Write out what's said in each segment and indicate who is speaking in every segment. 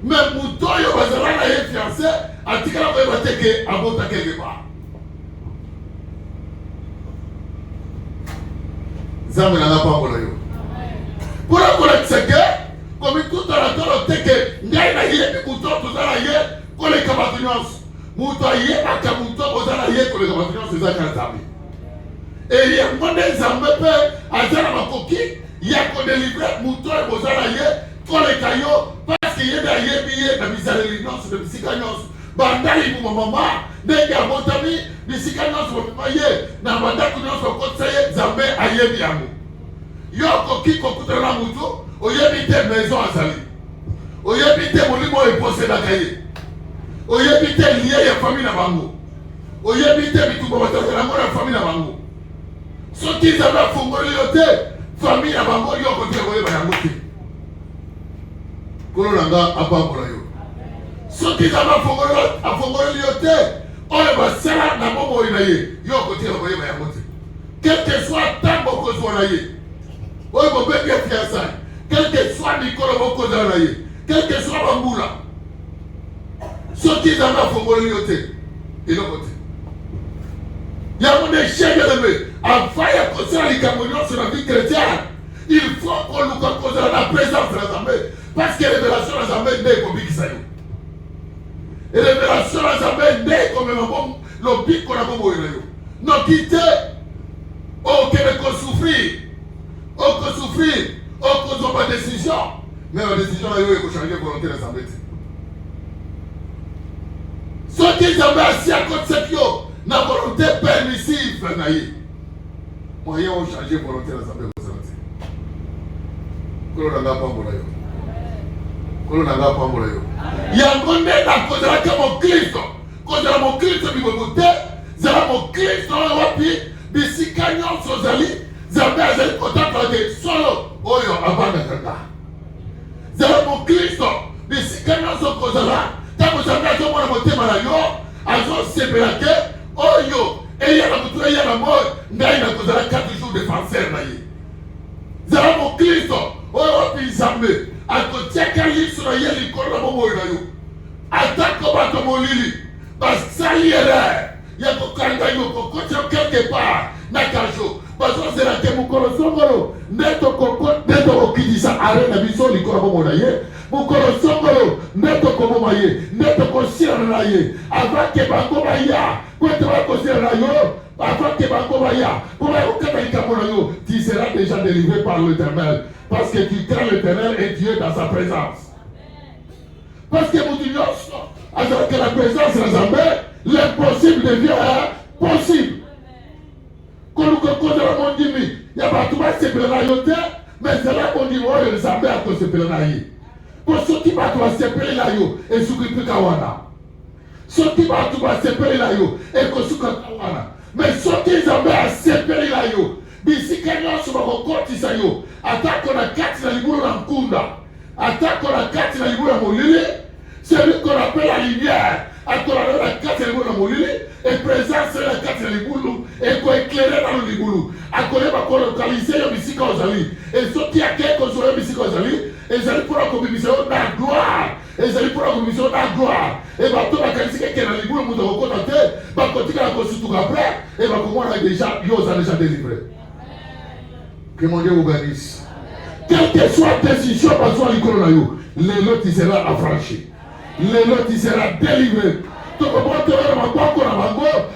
Speaker 1: Mais Moutoyo Bazalana est fiancé, à Tikala Bateke, à Bota quelque part. Zamena n'a pas volé. Pour la collecte, comme tout à la tour, teke, Ngaïna Yé, Mouton, tout à la Yé, pour les cabatinions. Mouton Yé, Makamuto, aux à la Yé, pour les cabatinions, c'est ça qu'un zami. Et il y a un monde des Zambépé, à Zalamakoki, il y a qu'on délivre Mouton et aux à la Yé, pour les caillots, parce qu'il y a des Yé, la miséricorde, de Psychagnos. Bandali pour ma maman, n'est-ce pas mon ami, Psychagnos, pour ma yé, n'a pas d'accueillir son conseiller, Zambé, Ayé, Biamou. Yoko qui kokuta na mutu oyebite maison azali oyebite molimo epose na kaye oyebite lié ya famille na bango oyebite bituko bataka na ngona famille na bango soki za ba fongoli yote famille na bango yoko te koyeba yango te kolo nanga apambola yo soki za ba fongoli yote oyo basala na bobo ina ye yoko te koyeba yango te quel que soit tambo ko zona ye. Oui, mon bébé est fiancé. Quel que soit Nicolas Mokozanaye, quel que soit Bamboula, ceux qui en ont fait l'unité, ils l'ont voté. Il y a mon échec élevé. Avant de construire les Camerounais sur la vie chrétienne, il faut qu'on nous compose la présence de la armée. Parce que les révélations de la armée n'est comme Bixayo. Et les révélations de la armée n'est comme le pic qu'on a beau. Non, quittez. Oh, Québec souffrir. On peut souffrir, on peut prendre des décisions. Mais la décision, il faut changer la volonté de l'Assemblée. Ceux qui ont assis à côté de cette chose, la volonté permissive, moyen de changer la volonté de l'Assemblée. Il y a un monde à cause de la mon Christ. Cause de mon Christ, il va voter. C'est mon Christ, on va voir. Bisi Canyon, Sozali. Zambé azali kotaka de solo oyo abanda kaka. Zala mo Kristo bisika nyonso kozala tango Zambé azomona motema na yo azosepela te oyo eya na mutu eya na moi ngai na kozala 4 jours défenseur na ye. Zala mo Kristo oyo wapi Zambé akotiaka liso na ye likolo na bomoi na yo atako bato molili basali erreur ya kokanga yo kokotya quelque part na kajo. Parce que c'est la Mukolo Songolo, Neto Koko, Neto Okidisa, Arena Biso, Likoro Monaye, Mukolo Songolo, Neto Komomaye, Neto Kosiranaye, avant que Bango Maya, quand tu vas Kosiranayo, avant que Bango Maya, pour Monayo, tu seras déjà délivré par l'Éternel, parce que tu crains l'Éternel et Dieu dans sa présence. Parce que vous dites, avec la présence de la Zambé, l'impossible devient possible. Quand nous comptons la mondimi, il y a pas tout le monde qui se plaît, mais c'est là qu'on dit, oh, le Zambé a qu'on se plaît. Pour ceux qui vont se plaît là, et ceux qui Kawana. Ceux qui vont se plaît là, et qu'on se Kawana. Mais ceux qui Zambé a se plaît là, bisi Kenya sur le compte, attaque qu'on a 4 dans les boules en Kunda, attaque qu'on a 4 dans les boules en Molili, c'est lui qu'on appelle la lumière. À quoi la 4 dans les boules en Molili, et présence la 4 dans les boules, et qu'on éclaire dans les boules. À quoi on va localiser le bisi Kozali. Et ceux qui a quelqu'un sur le bisi Kozali, et ils allaient pour la commission de gloire. Et ils allaient pour la commission de gloire. Et bah, tout la qualité qui est dans les boules, nous avons contenté, bah, quand il a constitué après, et bah, comment on a déjà, ils ont déjà délivré. Que mon Dieu vous bénisse. Quelle que soit la décision, parce que les lots, il sera affranchi. Les lots, il sera délivré. Donc, on va te faire un banco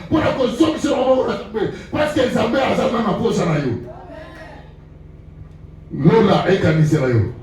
Speaker 1: pour la consommation. Parce que les Zambé a Zambé na posa na yo. Lola et Kanisera yo.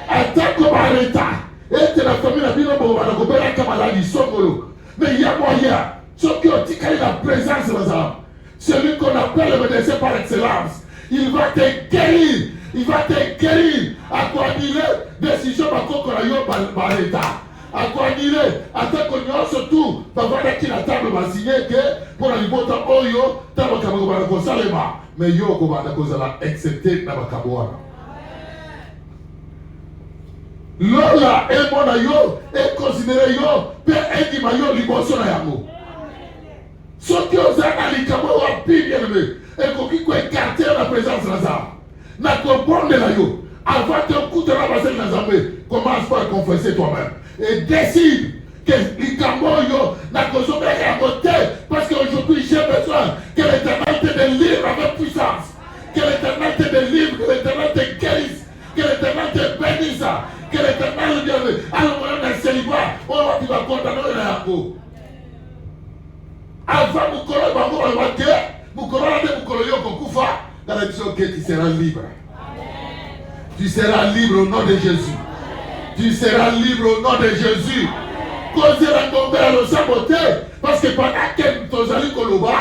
Speaker 1: Attaque comme arrêta. Et la famille a dit non, on va la couper la camarade Songolo. Mais il y a moyen. Ceux qui ont dit qu'il y a la présence de la âme. Celui qu'on appelle le médecin par excellence. Il va te guérir. Il va te guérir. À quoi dire décision par contre qu'on a eu par l'État. À quoi dire attends qu'on y a surtout par voilà qui la table va signer que pour la libota oyo table comme on va salema mais yo comme on a cause la accepter na bakaboana. Lola et mon yo est considéré yo pe edi mayo liboso na yango. Ce qui os ana likabo wa bien élevé et qu'on qui écarter la présence de Lazare. Na comprendre la yo Avant de coûter la base de Nzambé, commence par confesser toi-même. Et décide que l'Ikamboyo n'a pas à côté. Parce qu'aujourd'hui, j'ai besoin que l'Éternel te délivre avec puissance. Que l'Éternel te délivre, que l'Éternel te guérisse, que l'Éternel te bénisse, que l'Éternel te délivre. Alors, on a un célibat, on va condamner la Yango. Avant, Moukolo, Bango, Moukolo, Moukolo, Yoko, Koufa, dans la mission que tu seras libre. Tu seras libre au nom de Jésus. Tu seras libre au nom de Jésus. Cause la tomber à le saboter. Parce que pendant que tu as Koloba,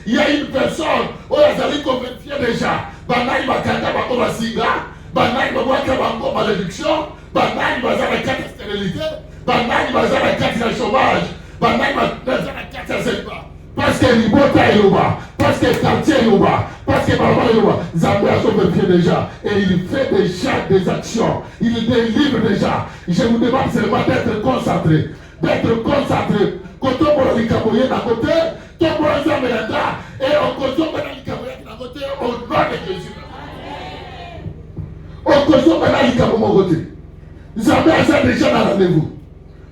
Speaker 1: il y a une personne où elle a converti déjà. Banaï Bakanga Bako Basinga, Banaï Babaka Bako Malédiction, Banaï Bazar la carte de stérilité, Banaï Bazar la carte de chômage, Banaï Bazar la carte de selva. Parce que Libota est là-bas, parce que quartier est là-bas, parce que Baba est là-bas, Zambé a sauvé déjà. Et il fait déjà des actions. Il délivre déjà. Je vous demande seulement d'être concentré. D'être concentré. Quand on voit les Caboyens d'un côté, on voit les Amérindas, et on consomme les Caboyens d'un côté, au nom de Jésus. On consomme les Caboyens d'un côté. Zambé a déjà dans rendez-vous.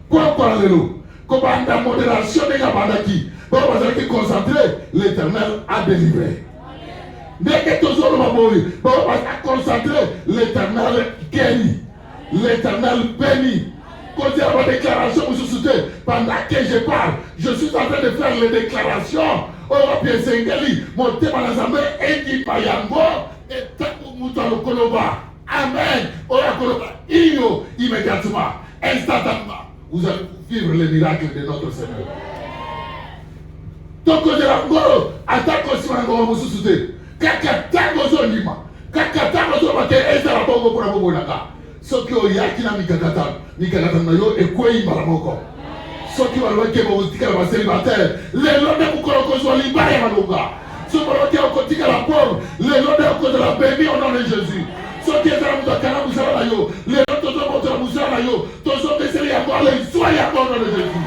Speaker 1: Quoi on parle de l'eau? Comment la modération des Gabandaki? Pour vous être concentré, l'Éternel a délivré. Dès que tu es mourir, pour vous être concentré, l'Éternel guérit. L'Éternel bénit. Quand il y a ma déclaration, vous soutenez, pendant que je parle, je suis en train de faire les déclarations. Européen Sengeli, mon thème à l'Assemblée, Edi Payango, et Takou Mouta Koloba. Amen. Oya Koloba, immédiatement, instantanément, vous allez vivre les miracles de notre Seigneur. Donc, je l'ai attaque aussi mon moussousouté. Kakatango zonima. Kakatango zonima ke eza la bongo pour la bongo naka. Soki o yaki na mikakatan na yo ekwe imbalamoko. Soki walweke bo utika la célibataire. Le londe mukolo kozwa libaya malunga. Soki walweke okotika la pauvre. Le londe okoza la béni au nom de Jésus. Soki eza la mutakana musala na yo. Le londe tozo moto la musala na yo. Tozo meseli ya kwa le soa ya kwa au nom de Jésus.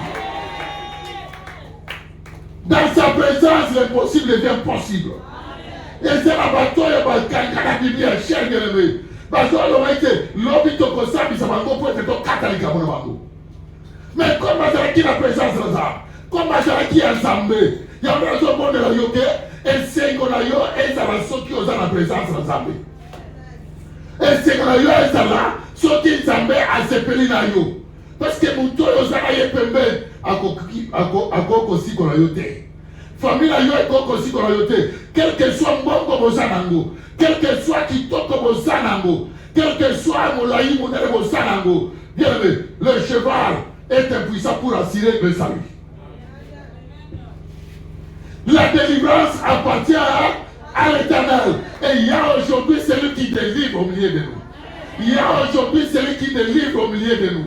Speaker 1: Dans sa présence, l'impossible devient possible. Et c'est la bataille de la Bible, cher bien-aimé. Parce que l'homme toko sabi sa bango pour être catholique à mon bango. Mais comme Mazaraki la présence de l'âme, comme Mazaraki ensemble, il y a un autre monde de la yoke, et c'est qu'on a yo, et ça va sauter aux la présence de l'ensemble. Et c'est qu'on a yo, et ça va sauter ensemble à ce pays na yo. Parce que mon toit aux araïs pembe, à quoi aussi qu'on a yoté. Famille na yo et quoi aussi qu'on a yoté. Quel que soit mon comme Zanango, quel que soit qui toque comme Zanango, quel que soit mon laï, mon élève au Zanango. Bien aimé, le cheval est impuissant pour assurer le salut. La délivrance appartient à l'Éternel. Et il y a aujourd'hui celui qui délivre au milieu de nous. Il y a aujourd'hui celui qui délivre au milieu de nous.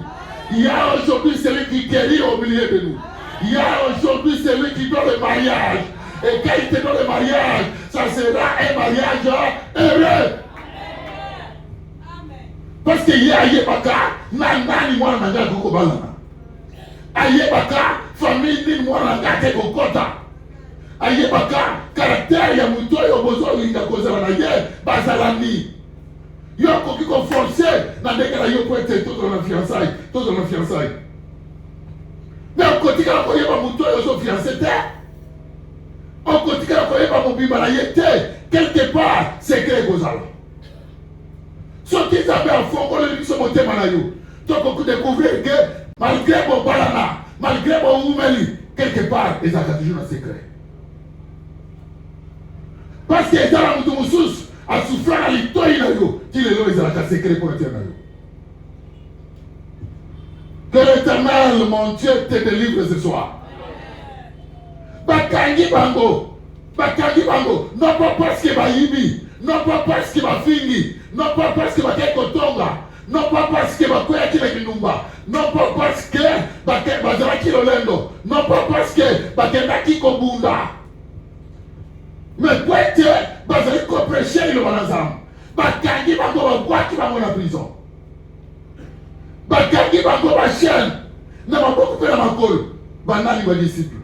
Speaker 1: Il y a aujourd'hui celui qui guérit au milieu de nous. Il y a aujourd'hui celui qui donne le mariage. Et quand il te donne le mariage, ça sera un mariage heureux. Parce qu'il y a Ayebaka, Nani Mwana Nanga Kokobalana. Ayebaka, famille ni Mwana Nanga Kokota. Ayebaka, caractère ya Mutoyo Bozo Linga Kozala Ye, Bazalani. Yoko qui forcé dans des cas yo pour être tout dans la fiançailles. Mais on continue à croire pas Mutoyo yo fiancé. On continue à croire pas mon bimala yete quelque part c'est que Kozala. Ce qui s'appelle en fond qu'on le dit sur mon thème na yo. Donc on découvrir que malgré mon balana, malgré mon oumeli, quelque part ils ont toujours un secret. Parce que dans la mutumoussous à souffrir à l'itoï na yo, qui les lois ils ont un secret pour l'éternel. Que l'Éternel, mon Dieu, te délivre ce soir. Bakangi bango, non pas parce qu'il va yibi, non pas parce qu'il va fingi, non pas parce qu'il va kekotonga, non pas parce qu'il va koya kile kinumba, non pas parce que bazala kilolendo, non pas parce que bakenda kikobunda. Mais quoi tu bazali ko prêcher le banazam. Bakangi bango ba qui va en prison. Bakangi bango ba chaîne. Na ba beaucoup pe na makolo. Banani ba disciple.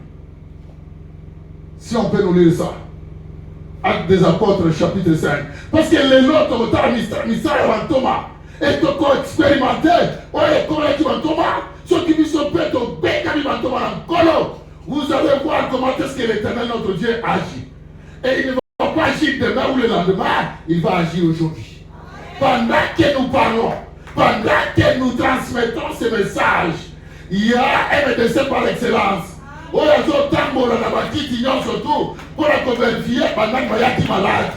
Speaker 1: Si on peut nous lire ça. Actes des Apôtres, chapitre 5. Parce que les autres, mystère avant Thomas, et tu as expérimenté, ceux qui sont prêts au vous allez voir comment est-ce que l'Éternel, notre Dieu, agit. Et il ne va pas agir demain ou le lendemain, il va agir aujourd'hui. Pendant que nous parlons, pendant que nous transmettons ce message, il y a un médecin par excellence. Surtout pour la convertir pendant que malade.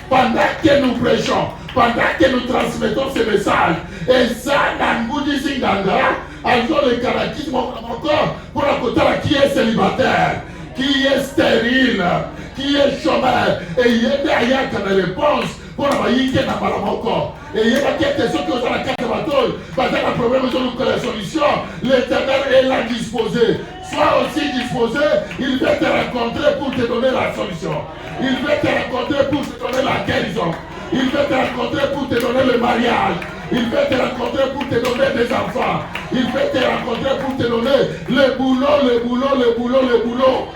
Speaker 1: Pendant que nous prêchons, pendant que nous transmettons ce message, et ça, dans le Singanga, alors le caratisme encore pour la côté qui est célibataire, qui est stérile, qui est chômeur, et il y a derrière une réponse pour la vaillité dans Malamoko. Et il y a des questions qui sont à la carte de bateau, parce que le problème est la solution, l'Éternel est là disposé. Sois aussi disposé, il veut te rencontrer pour te donner la solution. Il veut te rencontrer pour te donner la guérison. Il veut te rencontrer pour te donner le mariage. Il veut te rencontrer pour te donner des enfants. Il veut te rencontrer pour te donner le boulot.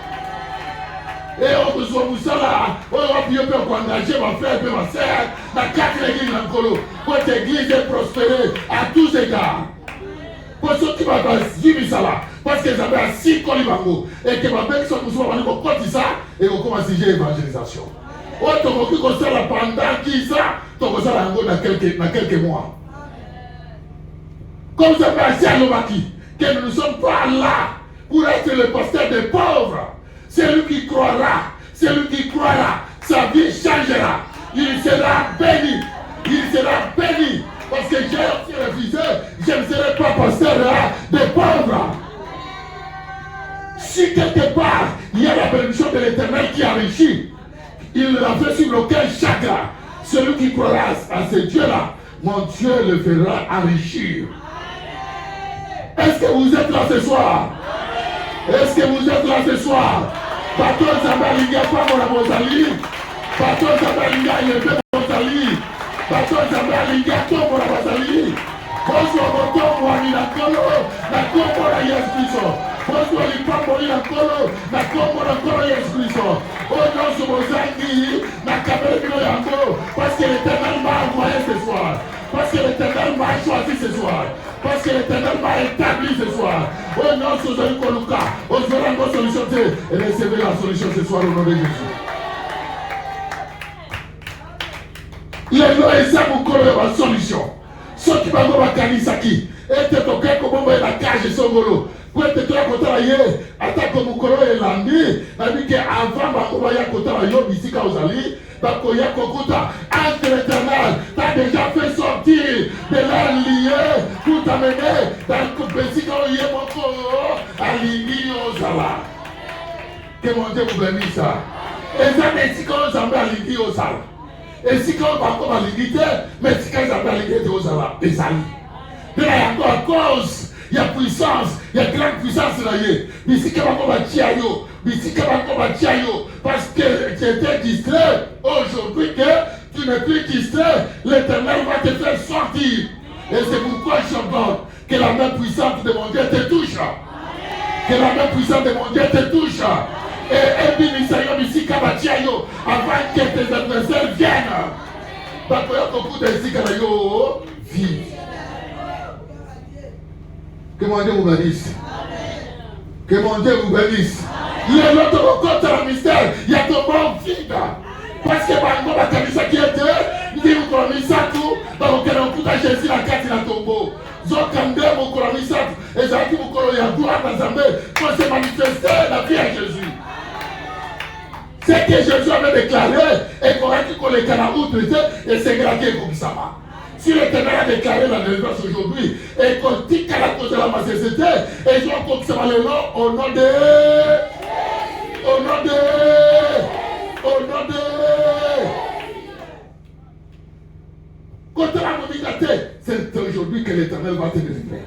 Speaker 1: Et on besoin de ça là, on va bien engager ma frère et ma soeur dans 4 églises en Colo. Pour que l'église est prospérée à tous égards. Pour ceux qui vont vivre ça là, parce qu'ils avaient assis Colibango et que ma belle soit musulmane, on continue ça et on commence à dire l'évangélisation. On a compris qu'on ça là pendant 10 ans, on ça là dans quelques mois. Comme ça fait assis à Lomaki, que nous ne sommes pas là pour être le pasteur des pauvres. C'est lui qui croira, sa vie changera. Il sera béni. Parce que j'ai aussi refusé, je ne serai pas pasteur des pauvres. Si quelque part, il y a la bénédiction de l'Éternel qui enrichit, il l'a fait sur lequel chacun, celui qui croira à ce Dieu-là, mon Dieu le fera enrichir. Est-ce que vous êtes là ce soir? Bateau Zambalinga, pas mon Mozali. Bateau Zambalinga, il est fait Mozali. Bateau Zambalinga, tout mon Mozali. Bonsoir, mon Wani la Kolo, la Combo la Yes Christo. Bonsoir, les Pambo la Kolo, la Combo la Kolo Yes Christo. Oh non, ce Mozali, la Cabernet Yango, parce que l'Éternel m'a envoyé ce soir. Parce que l'Éternel m'a choisi ce soir. Parce que l'Éternel m'a établi ce soir. Oh non, ce soir, Koluka. Oh, je vais rendre solution. Et recevez la solution ce soir au nom de Jésus. Les lois et ça, vous connaissez la solution. Ceux qui vont à Kanisaki, et te toquer comme on la cage et son golo. Pour te toquer à côté de la attaque comme vous connaissez l'andi, avec qu'avant, on va y à côté de la ici, quand vous allez. Bakoya Kokuta, entre l'Éternel, t'as déjà fait sortir de l'air lié pour t'amener dans le pays quand il y a mon corps à l'Ignozala. Que mon Dieu vous bénisse ça. Et ça, mais si quand on s'en met à l'Ignozala. Et si quand on va comme à l'Ignité, mais si quand on s'en met à l'Ignozala, et ça y est. Mais là, il y a encore cause, il y a puissance, il y a grande puissance là. Mais si quand on va Tiayo, parce que tu étais distrait, aujourd'hui que tu n'es plus distrait, l'Éternel va te faire sortir. Et c'est pourquoi je t'ordonne que la main puissante de mon Dieu te touche. Que la main puissante de mon Dieu te touche. Et Binisayo ici Kabatiayo, avant que tes adversaires viennent. Parce qu'il y a beaucoup de Zikanayo vivent. Que mon Dieu vous bénisse. Que mon Dieu vous bénisse. Les autres contre le mystère, il y a ton bon vide. Parce que Bango va Kanisa qui était, il dit vous connaissez ça tout, donc on peut acheter la carte et la tombeau. Zokande vous connaissez ça tout, et ça qui vous connaissez la gloire dans Zambé, pour se manifester la vie à Jésus. Ce que Jésus avait déclaré, et qu'on les canards traité, et c'est gratuit comme ça. Si l'Éternel a déclaré la délivrance aujourd'hui, et qu'on dit qu'à la cause de la massacité, et je vais commencer le nom au nom de. Contre la monigate, c'est aujourd'hui que l'Éternel va te délivrer.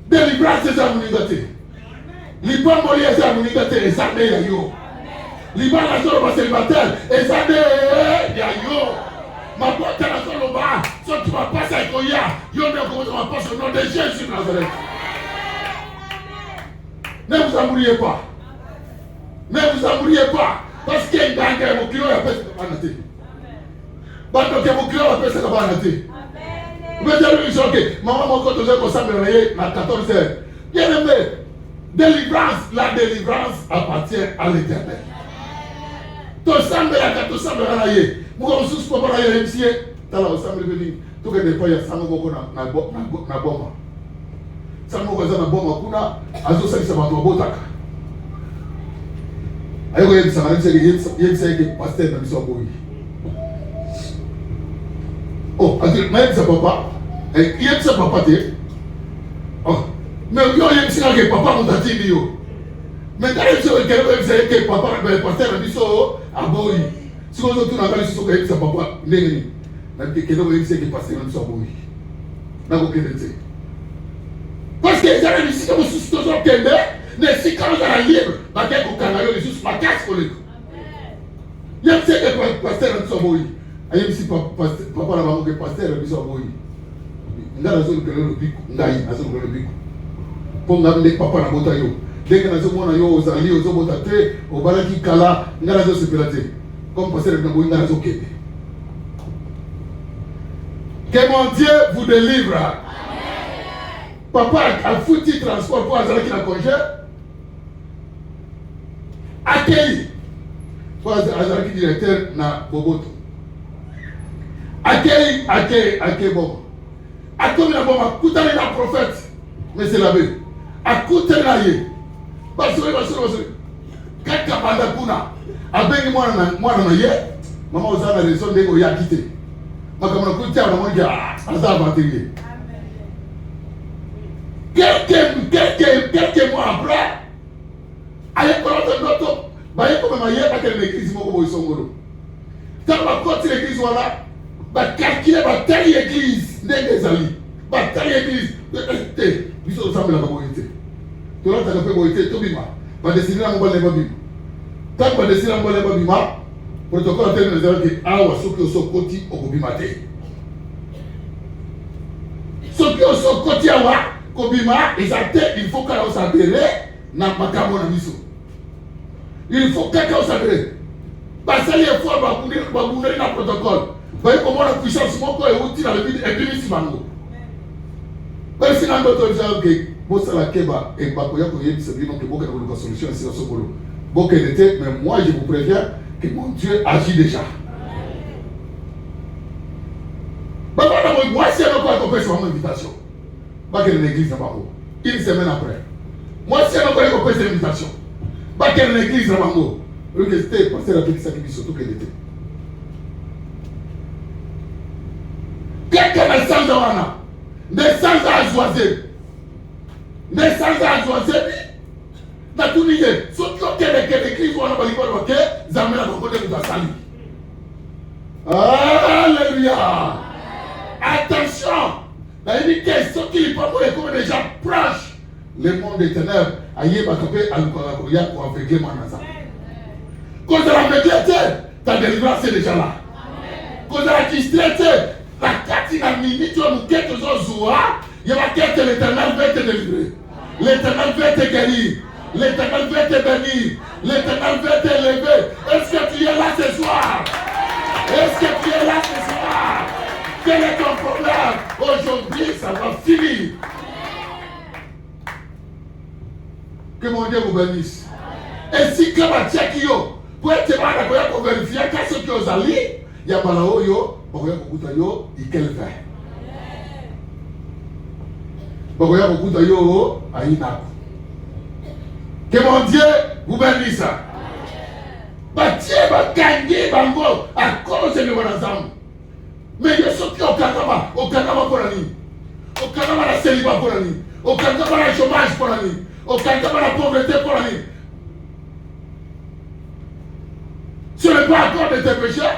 Speaker 1: Délivrance, c'est ça, monigate. Liban Moli, c'est ça, monigate, et ça, il y a yo. Liban, la seule célibataire, et ça, il y a yo. Ma porte est la seule au bas, ceux qui vont passer avec Oya, yo ne commencera pas au nom de Jésus de Nazareth. Ne vous amouriez pas. Ne vous amouriez pas. Parce que nganga mon client a fait ça banate. Bando que mon client a fait ça banate. Mais je dis OK, maman mon compte je consomme à 14 heures. Bien aimé, délivrance, la délivrance appartient à l'Éternel. To sambe ya to sambe na ye. Mo ko susu ko na ye MCA. Tala o sambe veni. To ke de pa ya sango ko na bomba. Sango ko za na bomba kuna azo salisa bato botaka. Ayo ye bisa ngani se ke pasteur na biso boyi. Oh, azo na bisa papa. Ye bisa papa te. Oh, mais yo ye bisa ke papa mo tatindi yo. Mais quand il se que papa le pasteur a dit ça à Boyi. Si on retourne à la maison, il se papa n'est pas que le pasteur a dit ça à Boyi. N'a pas de parce que les gens ici comme sous toujours qu'elle mais si quand on est libre, bah qu'elle au Canada les juste ma casse pour les. Il y a que le pasteur a dit ça à Boyi. Il y a si papa la maman que pasteur a dit ça à Boyi. N'a la zone que le bic, n'a la zone que le bic. Pour n'amener papa la botayo. Dès que nous sommes yo ozali ozobotate obalaki kala ngala zo sepelate comme passer le ngabo ngala zo kebe. Que mon Dieu vous délivre. Amen. Papa a foutu transport pour azalaki na congé. Accueil pour azalaki directeur na Boboto. Accueil bon. Accueil na bon akutana na prophète. Mais c'est l'abbé. Akutana ye. Basuri. Kaka banda kuna. Abengi mwana na ye. Mama ozana raison de ya quitter. Makamana kutia na mwana aza batiri. Quelques mois après, aye koloto noto, baye comme maye ba quelle église moko boy songolo. Tant ba côté l'église wala, ba calculer ba telle église ndenge ezali. Ba telle église. Biso semble la boyité. Tu l'as fait boiter tout bima. Va décider à mon balai babima. Tant que va décider à mon balai babima, protocole interne les gens qui awa soki oso koti okobimate. Soki oso koti awa kobima, il faut qu'on s'appelle na makamo na biso. Il faut qu'on s'appelle. Basali est fort babuneri na protocole. Voyez comment la puissance moko est outil dans le vide et puis simango. Mais si on d'autres gens qui la keba et bakoya koye bisabino que beaucoup de solution ici dans ce boulot. Beaucoup d'été, mais moi je vous préviens que mon Dieu agit déjà. Moi si on n'a pas compris sur mon invitation, pas que l'église n'a pas beau. Une semaine après. Moi si on n'a pas compris cette invitation, pas que l'église n'a pas beau. Le que c'était passer la petite sacrifice surtout qu'elle était. Quelqu'un n'a sans d'awana, n'est sans à choisir. Mais sans ajoiser, na tuniye, surtout que l'église ou la balibole que zamela beaucoup de sali. Alléluia. Attention, la unité, ceux qui ne pas comme des gens proches, le monde des ténèbres, aïe bakapé alukoya ou aveugler manasa. Quand la aveuglé, ta délivrance est déjà là. Quand la distraite, la katina minute ou quelque chose zoua, il y a que l'Éternel va te délivrer. L'Éternel va te guérir. L'Éternel va te bénir. L'Éternel va t'élever. Est-ce que tu es là ce soir? Est-ce que tu es là ce soir? Quel est ton problème? Aujourd'hui, ça va finir. Que mon Dieu vous bénisse. Et si comme à Tchekio, pour être malade, pour vérifier qu'est-ce que vous allez, il y a malao yo, pour yo, il quel fait. Bogoya beaucoup de yo aïna. Que mon Dieu vous bénisse. Bâtir va gagner bango à cause de mon ensemble. Mais il y a ceux qui au Kanama pour la nuit. Au Kanama la célibat pour la nuit. Au Kanama la chômage pour la nuit. Au Kanama la pauvreté pour la nuit. Ce n'est pas à cause de tes péchés.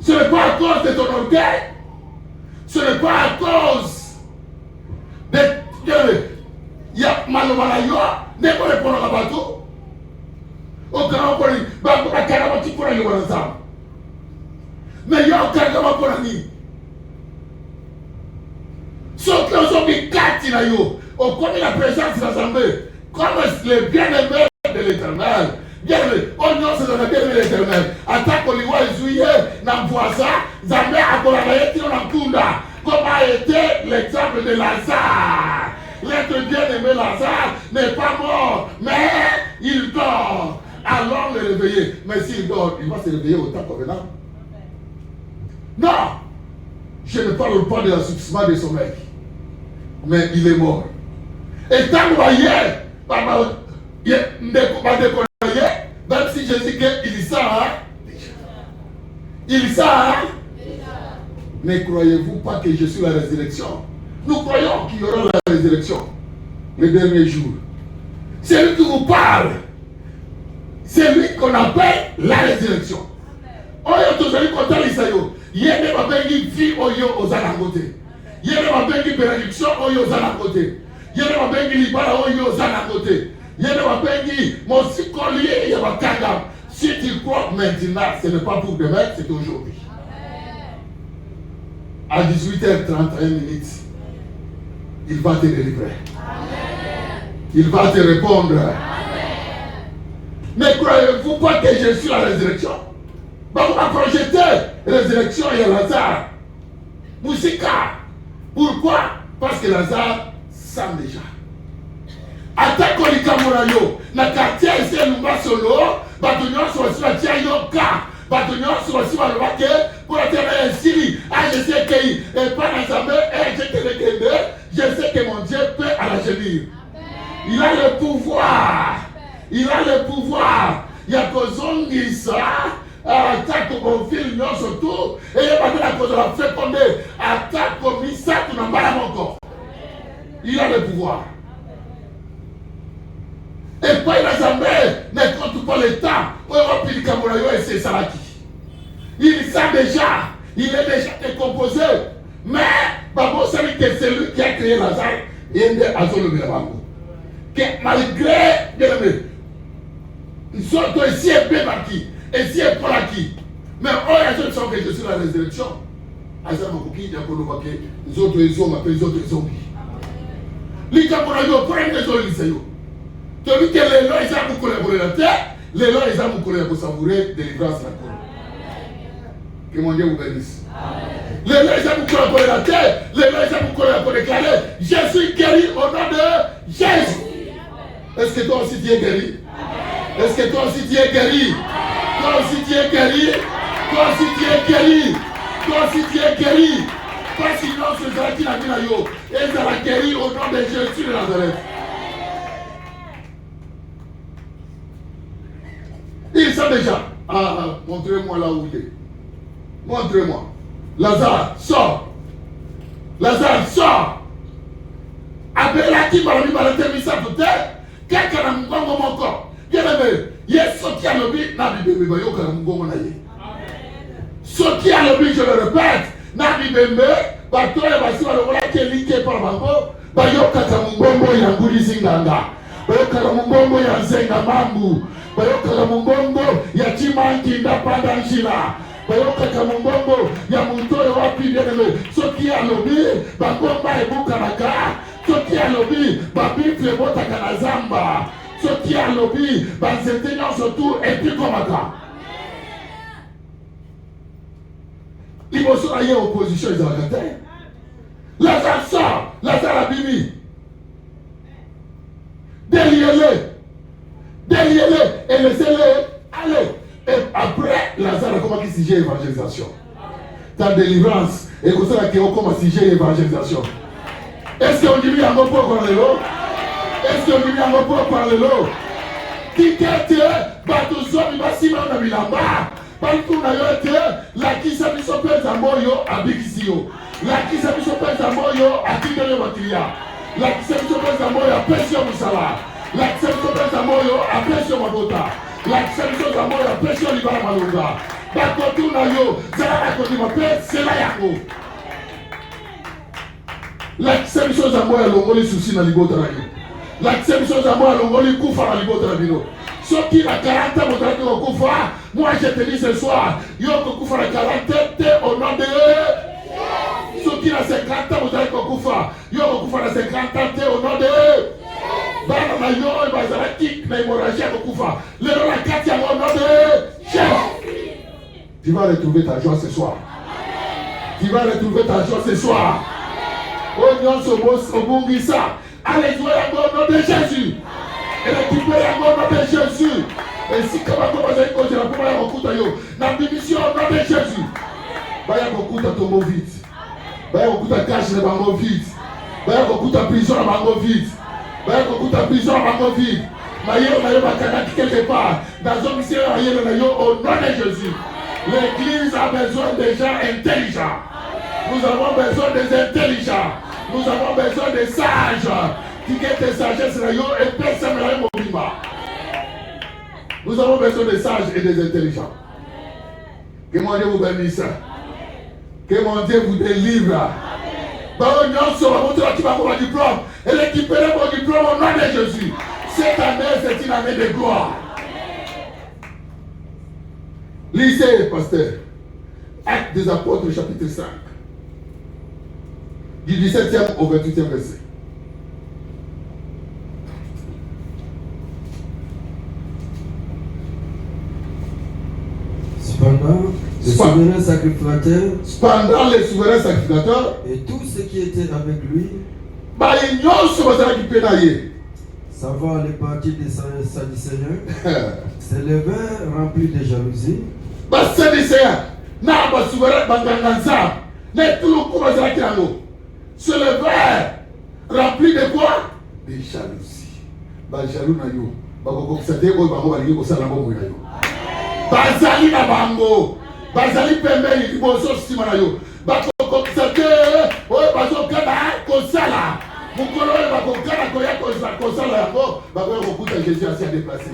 Speaker 1: Ce n'est pas à cause de ton orgueil. Ce n'est pas à cause il y a malheureusement n'est pas répondre à bateau. Au grand poli, la carama qui pour aller ensemble. Mais il y a un carama pour aller. Ceux qui ont mis 4 nayo, on connaît la présence de l'Assemblée. Comme les bien-aimés de l'Éternel, Bien aimé, on y se donne bien aimé l'éternel. Attaque au niveau juillet, n'envoisa, jamais à Colaraïti, on en kunda. Comment a été l'exemple de Lazare? L'être bien-aimé Lazare n'est pas mort, mais il dort. Allons le réveiller. Mais s'il dort, il va se réveiller au temps convenable. Non, je ne parle pas de l'assouplissement de sommeil, mais il est mort. Et tant que même si je dis qu'il sent, il sent, ne croyez-vous pas que je suis la résurrection? Nous croyons qu'il y aura la résurrection le dernier jour. C'est lui qui vous parle. C'est lui qu'on appelle la résurrection. Oyo tozali kotala isayo. Yende mabengi vie oyo ozala ngote. Yende mabengi bénédiction oyo ozala ngote. Yende mabengi libala oyo ozala ngote. Yende mabengi mosikoli ya bakanga. Si tu crois maintenant, ce n'est pas pour demain, c'est aujourd'hui. À 18h31, il va te délivrer. Amen. Il va te répondre. Amen. Mais croyez-vous pas que je suis la résurrection? Vous m'a projeté résurrection et Lazare. Moussika. Pourquoi? Parce que Lazare sent déjà. Attaque les Camourayo. Na quartier ici, nous va solo. Batunion sur aussi la tia yoka. Batunion sur aussi la loi pour la terre ainsi. Ah, je sais que pas dans sa main, je sais que mon Dieu peut à la gémir. Il a le pouvoir. Il a le pouvoir. Il y a besoin de ça. Attaque au fil, non surtout. Et il y a pas de la cause de la fécondée. Attaque comme ça, tu n'as pas la encore. Il a le pouvoir. Et puis la Zambé ne compte pas le temps pour Europe et Cameroun et ses Salaki. Il sait déjà, il est déjà décomposé. Mais, Babo savait que c'est lui qui a créé Lazare et il est à Zolo Belabango. Que malgré, bien aimé, ils sont ici et bien marquis, ici et pour l'acquis. Mais eux, ils sont que je suis la résurrection. Azar Mokoki, il y a pour nous vaquer, les autres ils ont appelé les autres zombies. Les Camerounais, prennent les autres lycéens. Celui que les lois, ils ont beaucoup collaboré la terre, les lois, ils ont beaucoup collaboré pour savourer délivrance la cour. Que mon Dieu vous bénisse. Les lois, ils ont beaucoup collaboré la terre, les lois, ils ont beaucoup collaboré pour déclarer je suis guéri au nom de Jésus. Est-ce que toi aussi tu es guéri? Est-ce que toi aussi tu es guéri? Toi aussi tu es guéri? Toi aussi tu es guéri? Toi aussi tu es guéri? Parce que sinon, ce sera qui n'a vu la yo. Et ça l'a guéri au nom de Jésus de Nazareth. Il sait déjà. Ah, montrez-moi là où il est. Montrez-moi. Lazare, sors. Lazare, sors. Après la qui m'a mis par la termissa peut-être. Quelqu'un n'a pas mon corps. Bien aimé. Yes, ce qui a le but, n'a pas bébé, yo kana mungo na ye. Ce qui a le but, je le répète, n'a pas bébé, bato ya basi ba lokola ke like par bango, ba yo kata mungongo ya nguli zinganga. Ba yo kata mungongo ya zenga mambu. Bayokaka mungongo ya chimanki ndapanda njila. Bayokaka mungongo ya mutoyo wapi bien-aimé. Soki alobi bagomba ebukanaka. Soki alobi babifle botaka na zamba. Soki alobi banzete nyonso tu epikomaka. Liboso na ye opposition ezalaka te. Lazare sort, Lazare abimi. Déliez-le. Déliez-le et laissez-le aller. Et après, Lazare a commencé à sujet évangélisation. Ta délivrance et comme ça qui on commence à sujet évangélisation. Est-ce qu'on dit un mot pour parler l'eau? Est-ce qu'on dit un mot pour parler l'eau? Qui t'es bateau il va s'y mettre dans le lamba. Partout dans le thé, la qui s'habille sur place à Moyo à Bixio. La qui s'habille sur place à Moyo à Tidole Matria. La qui s'habille sur place à Moyo à Pession Moussala. L'acceptation d'amour à pression Mabota. L'acceptation d'amour à pression Libara Malonga. Bakotu Nayo, Zara Koti Mapé, c'est la Yako. L'acceptation d'amour à l'ongoli souci na Libota Nayo. L'acceptation d'amour à l'ongoli Koufa na Libota Nabino. Ceux qui la 40 ans vont Koufa, moi je te dis ce soir, Yoko Koufa la 40 au nom de ceux qui la 50 ans vont Koufa, Yoko Koufa la 50 au nom de Bana na yo bazalaki na hémorragie ya kokufa lelo na kati ya nom de Jésus. Tu vas retrouver ta joie ce soir. Tu vas retrouver ta joie ce soir. Oh nyonso obungisa. Allez jouer au nom de Jésus. Et récupérer au nom de Jésus. Et si comme on va dire que je vais pas écouter yo, na bénédiction au nom de Jésus. Baya kokuta tombo vite. Baya kokuta cache le bango vite. Baya kokuta prison le bango vite. Baya kokuta prison le bango vite. Maïe na yo bakana quelque part. Dans un mission aïe na yo au nom de Jésus. L'église a besoin de gens intelligents. Nous avons besoin des intelligents. Nous avons besoin des sages. Qui get des sagesses na yo et personne na yo mobima. Nous avons besoin des sages et des intelligents. Que mon Dieu vous bénisse. Que mon Dieu vous délivre. Bah, on sera montré qui va avoir un diplôme. Et récupérer mon diplôme au nom de Jésus. Cette année, c'est une année de gloire. Lisez, pasteur. Actes des Apôtres, chapitre 5. Du 17e au 28e verset.
Speaker 2: Cependant,
Speaker 1: les souverains sacrificateurs
Speaker 2: et tous ceux qui étaient avec lui, savoir les partis des Sadducéens, s'élevèrent remplis de jalousie.
Speaker 1: Se levèrent remplis de quoi? De jalousie. Jaloux na yo. Bazali na bango. Bazali pembeni liboso sima na yo. Bakokokisa te oyo bazokana kosala. Mukolo oyo bakokana koya kosala yango bakoya kokuta Jésus asi déplacé.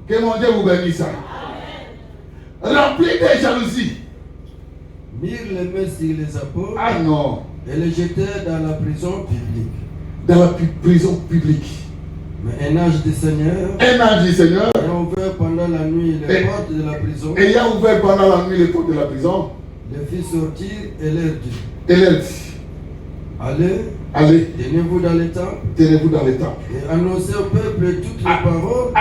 Speaker 1: Que mon Dieu vous bénisse. Rempli de jalousie.
Speaker 2: Mirent les mains sur les apôtres.
Speaker 1: Ah non.
Speaker 2: Et les jetèrent dans la prison publique.
Speaker 1: Dans la prison publique.
Speaker 2: Mais un ange du Seigneur,
Speaker 1: ayant
Speaker 2: ouvert pendant la nuit les portes de la prison, les fit sortir et leur dit, allez, tenez-vous dans les temples, et annoncez au peuple toutes les paroles.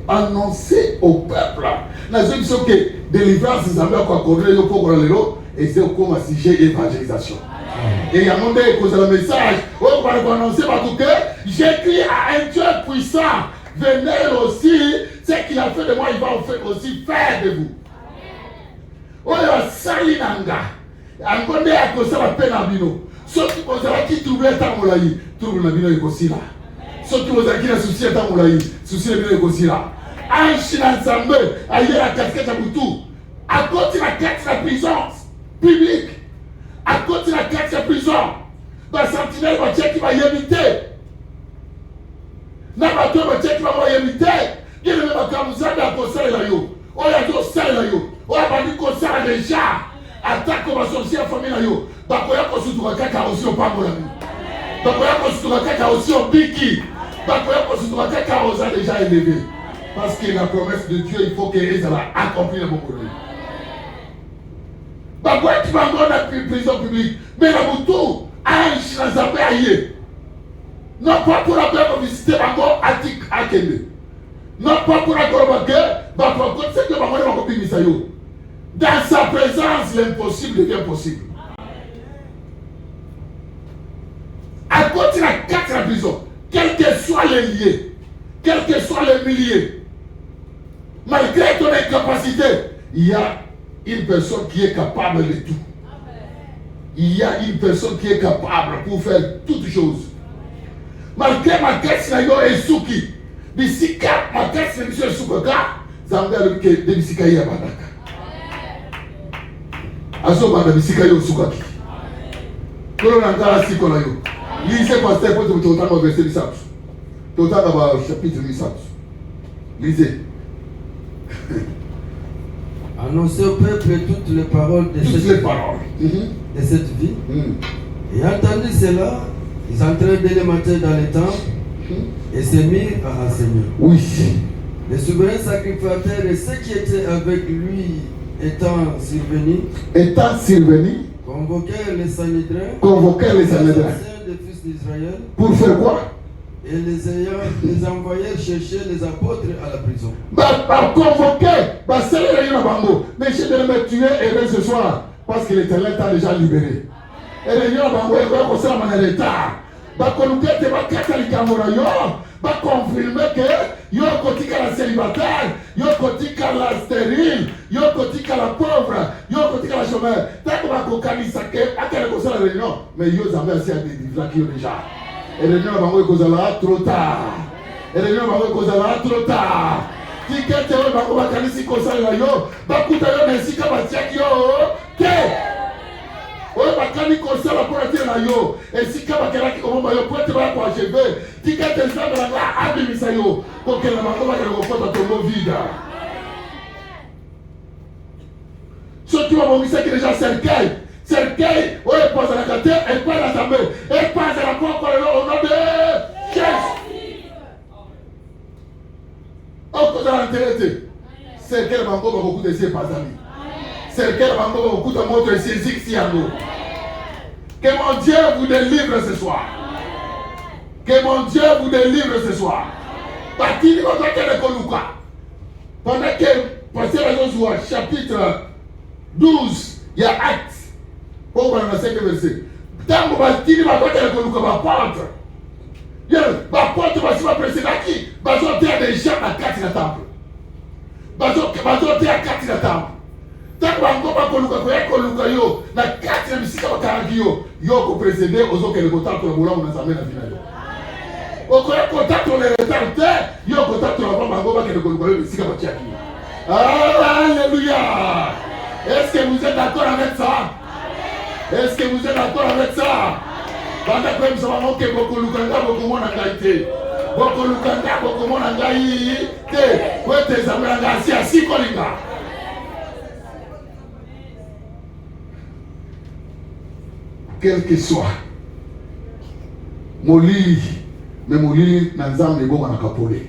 Speaker 1: Annoncez au peuple. Dans une chose que délivrance, ils avaient accordé le pauvre lélo, et c'est comme un sujet d'évangélisation. Et il y a mon Dieu qui a un message. On va annoncer parce que j'écris à un Dieu puissant. Venez aussi. Ce qu'il a fait de moi, il va aussi faire de vous. On va salir nanga. Encore des à cause de la peine à bino. Ceux qui posent la qui trouvent l'état moulaï, trouvent la bino et aussi là. Ceux qui posent la qui la souci l'état moulaï, souci la bino et aussi là. En Chine ensemble, ailleurs la casquette à Boutou. À côté de la carte de la prison publique. À côté de la carte de la prison, la sentinelle va dire qu'il va y éviter. N'importe va dire qu'il va y éviter. Il ne va pas comme ça dans le conseil là yo. On a dit au sein là yo. On a dit au conseil déjà. Attaque comme associé à famille là yo. Bakoya kosutura kaka aussi au pambo là. Bakoya kosutura kaka aussi au biki. Bakoya kosutura kaka aux a déjà élevé. Parce que la promesse de Dieu, il faut qu'elle va accomplir le bon pour lui. Pourquoi tu vas dans la prison publique? Mais la moto, Ange n'a jamais aillé. Non pas pour la paix de visiter encore Atik Akende. Non pas pour la dans sa présence, l'impossible devient possible. À côté de la carte de la prison, quels que soient les liés, quels que soient les milliers, malgré ton incapacité, il y a une personne qui est capable de tout. Il y a une personne qui est capable pour faire toutes choses. Malgré ma caisse et Suki, Bisika, ma caisse et monsieur Sukoka, Zambia le que de Bisika y a Badaka. Azoba de Bisika yo Sukaki. Kolo Nangara Sikolayo. Lisez pasteur pour te autant verset 17. Total dans le chapitre 17. Lisez.
Speaker 2: Annoncez au peuple toutes les paroles de cette vie. Et entendu cela, ils entrèrent dès le matin dans les temples et se mirent à enseigner.
Speaker 1: Oui.
Speaker 2: Les souverains sacrificateurs et ceux qui étaient avec lui étant survenus,
Speaker 1: convoquèrent
Speaker 2: les Sanhédrins,
Speaker 1: de
Speaker 2: les fils d'Israël.
Speaker 1: Pour faire quoi?
Speaker 2: Et les envoyèrent chercher les apôtres à la prison.
Speaker 1: Convoquer, mais je vais me tuer et rester ce soir parce que l'Éternel t'a déjà libéré. Et les gens vont se faire en retard. Va confirmer que yo kotika la célibataire, yo kotika la stérile, yo kotika la pauvre, yo kotika la chômeur. Tant va kokanisa que akele ko sala réunion, mais yo zambe asi a délivré qui déjà. Et réunion bango ko sala trop tard. Et réunion bango ko sala trop tard. Ticket yo bango ba kanisi ko sala yo, ba kuta yo na sika ba tiaki yo. Ke oyo bakani kosala mpona tina na yo esika bakelaki komoma yo po ete baya koacheve tika ete nzambe na nga abimisa yo kokende na bango bakende kofota tongo vide soki babomisaki deja cercueil oyo epazalaka te epai na nzambe epazala poko lelo au nom de Jésus okozala ntere te cercueil bango bakokuta esi epazali cercueil bango bakokuta moto esi ezikisi yango. Que mon Dieu vous délivre ce soir. Que mon Dieu vous délivre ce soir. Partini votre de Koluka. Pendant que passez la Joshua chapitre 12, il y a acte. Pour voir dans 5 versets. Tant que Partini votre de Koluka va porte. Il va porte va se précéder qui? Va sortir des gens à 4 la table. Va sortir à 4 la table. Tant bango bakoluka koluka yo na kati ya bisika bakangi yo ko précéder ozokele kotato na bolamu na nzambe na vina yo okoya kotato le retard yo kotato na bango bakele koluka yo bisika bakiaki. Alléluia. Est-ce que vous êtes d'accord avec ça? Est-ce que vous êtes d'accord avec ça? Banda kwa msama ke bokoluka nga bokomona ngai te bokoluka nga bokomona ngai te kwete zamela ngasi asikolinga. Quel que soit molili mais molili na nzambe bonga na kapole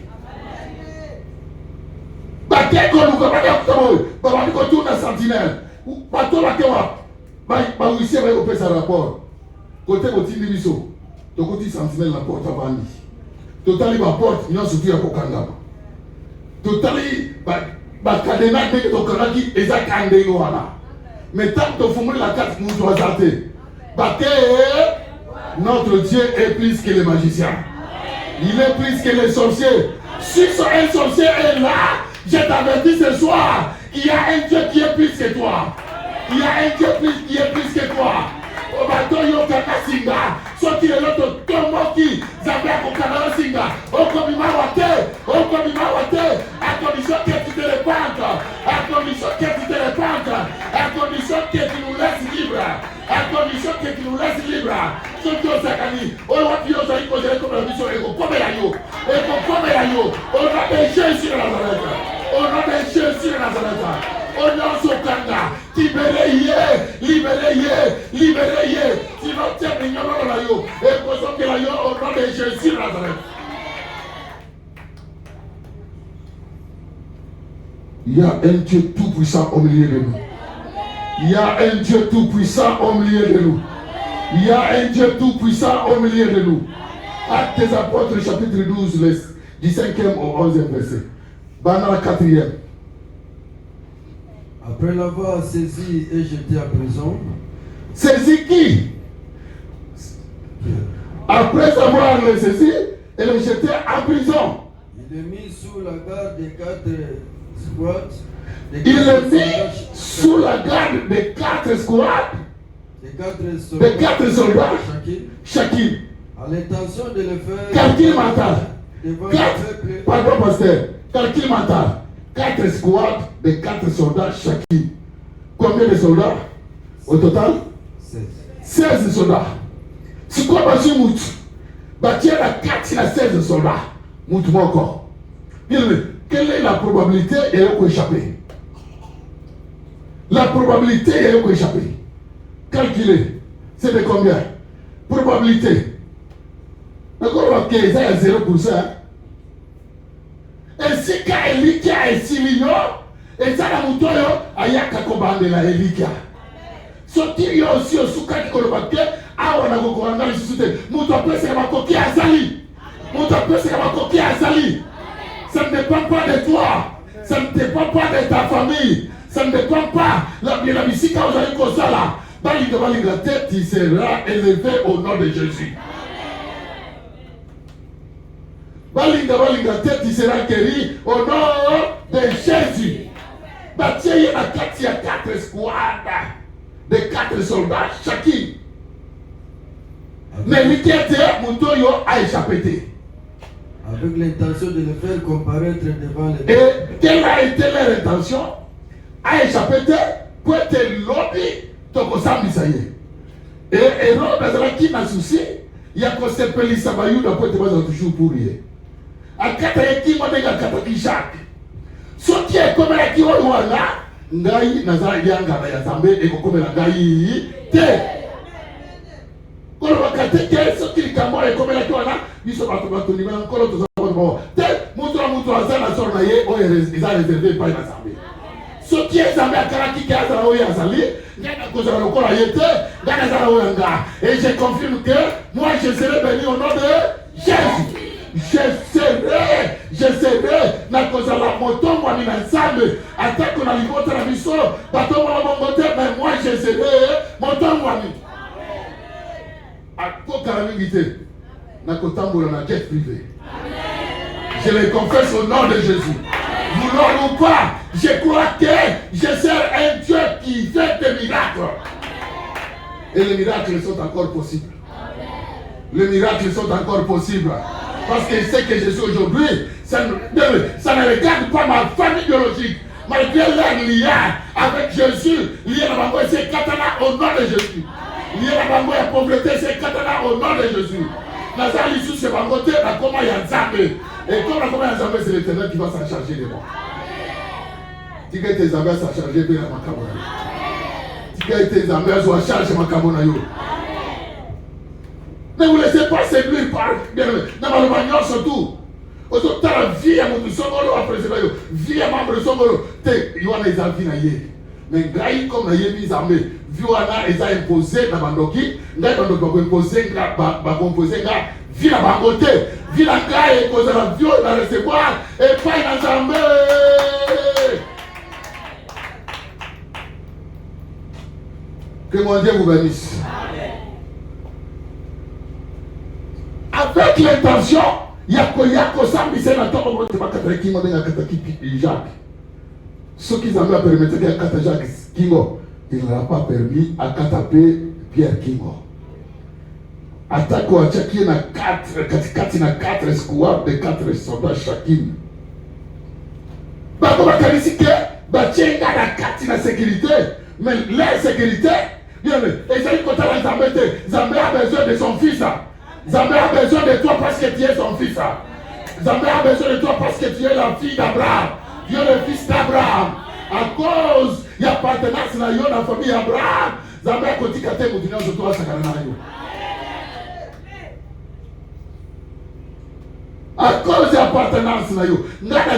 Speaker 1: bateko luka bateko baba ndiko tuna sentinelle bato bakewa ba wisi ba opesa rapport côté botindi biso tokoti sentinelle na porte avandi totali ba porte nyo surtout ya kokanga totali ba cadena de tokanaki eza kande wana mais tant to fumuli la carte nous doit azate. Notre Dieu est plus que les magiciens. Il est plus que les sorciers. Si un sorcier est là, je t'avertis ce soir qu'il y a un Dieu qui est plus que toi. Il y a un Dieu qui est plus que toi. Au bateau, il y a un singa. Soit qu'il est l'autre tombeau qui Zambia Kokana singa. Au combat wate. À condition que tu te répandes. À condition que tu te répandes. À condition que tu nous laisses libres. À condition que tu nous laisses libres. Surtout au Sakani. Au Wapi Osaï Kozé comme la mission. Et qu'on come la yo. Au nom de Jésus de Nazareth. Au nom de Jésus de Nazareth. Au nom de Sokanga. Libérez-y. Sinon, tiens, mignon dans la yo. Et posons que la yo au nom de Jésus de Nazareth. Il y a un Dieu tout-puissant au milieu de nous. Il y a un Dieu tout-puissant au milieu de nous. Il y a un Dieu tout-puissant au milieu de nous. Actes des Apôtres, chapitre 12, du 5e au 11e verset. Dans la 4e.
Speaker 2: Après l'avoir saisi et jeté à prison.
Speaker 1: Saisi qui? Après avoir le saisi et le jeté en prison.
Speaker 2: Il est mis sous la garde des 4 squads.
Speaker 1: Il est mis sous la garde des 4 squads. Des 4 soldats. Chacun.
Speaker 2: À l'intention de le faire.
Speaker 1: Calcul mental. Pardon, pasteur. Calcul mental. 4 squads de 4 soldats chacun. Combien de soldats au total? 16 soldats. Si quoi va sur Mout? Bâtir la 4 sur la 16 soldats. Mout encore. Quelle est la probabilité d'y échapper? La probabilité d'y échapper. Calculez. C'est de combien? Probabilité. D'accord, ok, ça est 0%. Et si ka Elikia est si mignon, et ça la moutoyo, ayaka kobande la Elikia. Soti yo aussi au souka qui kolobake, awa na gokoranga le susute, Ça ne dépend pas de toi. Ça ne dépend pas de ta famille. Ça ne dépend pas. La musique, quand vous allez comme ça là, la tête, il sera élevé au nom de Jésus. La tête, il sera guéri au nom de Jésus. Il y a 4 squads de 4 soldats chacun. Mais l'Équité, Moutoyo a échappé.
Speaker 2: Avec l'intention de le faire comparaître devant les...
Speaker 1: Et quelle a été leur intention? A échappé pour être lobby Tokosamisaye. Et Hérode qui n'a souci, il y a qu'on s'appelle Sabayou pour être toujours pour lui. A Kataki Modega Kataki Jacques. Ce qui est comme la Kiwana, Ngai Nazar Yanga Yazambe et comme la Ngai Te. Quand on va ce qui est comme la Kiwana, ils sont à ton niveau encore. Ils ont réservé par l'Assemblée. Ce qui est Zambé à Karaki, et je confirme que moi je serai béni au nom de Jésus. Je serai, na cause la moto, moi, ni ensemble, attaque on a l'immote la mission, bateau, mon moteur, mais moi je serai, moto, moi, ni. À quoi calamité, na kotambo na jet privé. Je le confesse au nom de Jésus. Vouloir ou pas, je crois que je sers un Dieu qui fait des miracles. Et les miracles sont encore possibles. Les miracles sont encore possibles. Parce que c'est que je suis aujourd'hui, ça ne regarde pas ma famille biologique. Malgré leur lien avec Jésus, lié à la banque, c'est katana au nom de Jésus. Lié à la banque, la pauvreté, c'est katana au nom de Jésus. Nazali sous ce bangoté, la comment il y a Zambé. Et comme la comment il y a Zambé, c'est l'Éternel qui va s'en charger de moi. Tu gagnes tes Zambé à s'en charger de ma camona. Tu gagnes tes Zambé à s'en charger de ma camona. Ne vous laissez pas séduire par le bagnon surtout. Autour de la vie à mon songolo après c'est là. Vie à membre songolo. Te, il y a des avis na yé. Mais Gaï comme na yé mis armé. Viwana ils a imposé na bandoki. Gaï bandoki va imposer va composer ga. Vie na bangote. Vie na Gaï cause la vie na recevoir et pas na Zambé. Que mon Dieu vous bénisse. Avec l'intention, il y a que ça, mais c'est la tombe de Bakataki, Jacques. Ce qu'ils avaient permis à Kata Jacques Kingo, il n'a pas permis à Katape Pierre Kingo. Attaque à chacun à 4 squads de 4 soldats chacun. Bako Bakarisike, Bachenga la 4 na sécurité, mais la sécurité, ils ont dit que Zambé a besoin de son fils. Zambé a besoin de toi parce que tu es son fils. Zambé a besoin de toi parce que tu es la fille d'Abraham. Tu es le fils d'Abraham. À cause, il y a appartenance dans la famille d'Abraham. Zambé a continué à te montrer sur toi. À cause de l'appartenance, il y a des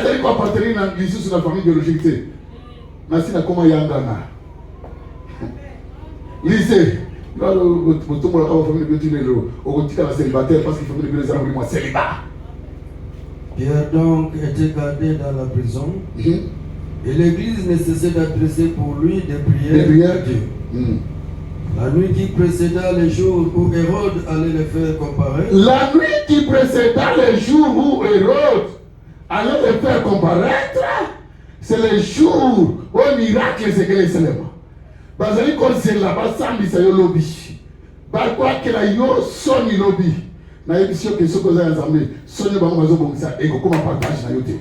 Speaker 1: gens qui appartiennent à la famille biologique. Mais si comment il y a un gana. Lycée.
Speaker 2: Pierre donc était gardé dans la prison et l'église ne cessait d'adresser pour lui des prières à Dieu. La nuit qui précéda le jour où Hérode allait le faire comparaître.
Speaker 1: La nuit qui précéda le jour où Hérode allait le faire comparaître, c'est le jour où le miracle c'est que les célèbres. Bazali conseil là-bas, samedi c'est le lobby. Bakwa que la yo soni lobby. Na émission que ce que vous avez ensemble, soni bango bazo bongisa et comment partage na yote.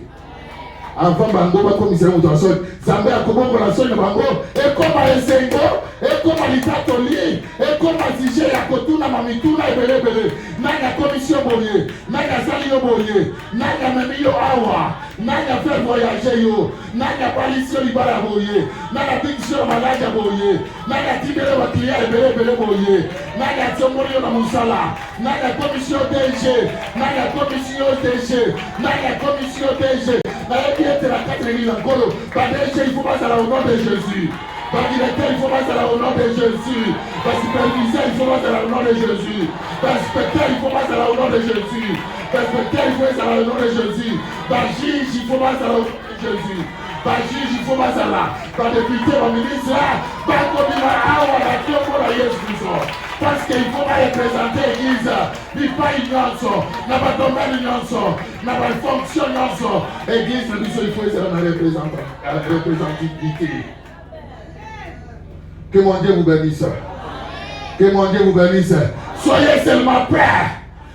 Speaker 1: Avant bango ba commissaire motorason, Zambé a comment la soni bango et comment esengo et comment litatoli et comment zige ya kotuna mamituna ebele. Nanga commission boye, nanga sali yo boye, nanga memi yo awa, nanga faire voyager yo, nanga palisio libara boye, nanga diction malade boye, nanga tibere wa client ebele boye, nanga tiomori yo na musala, nanga commission DG, nanga commission DG, nanga commission DG, nanga qui était la 4 église en colo, par DG il faut passer au nom de Jésus. Par directeur, il faut passer au nom de Jésus. Par superviseur, il faut passer au nom de Jésus. Par inspecteur, il faut passer au nom de Jésus. Par inspecteur, il faut passer au nom de Jésus. Par juge, il faut passer au nom de Jésus. Par juge, il faut passer là. Par député, par ministre, par communal, parce qu'il faut pas représenter l'église, il pas une n'a pas domaine n'a pas fonction l'église, il faut être dans la représentativité. Que mon Dieu vous bénisse. Que mon Dieu vous bénisse. Soyez seulement prêts.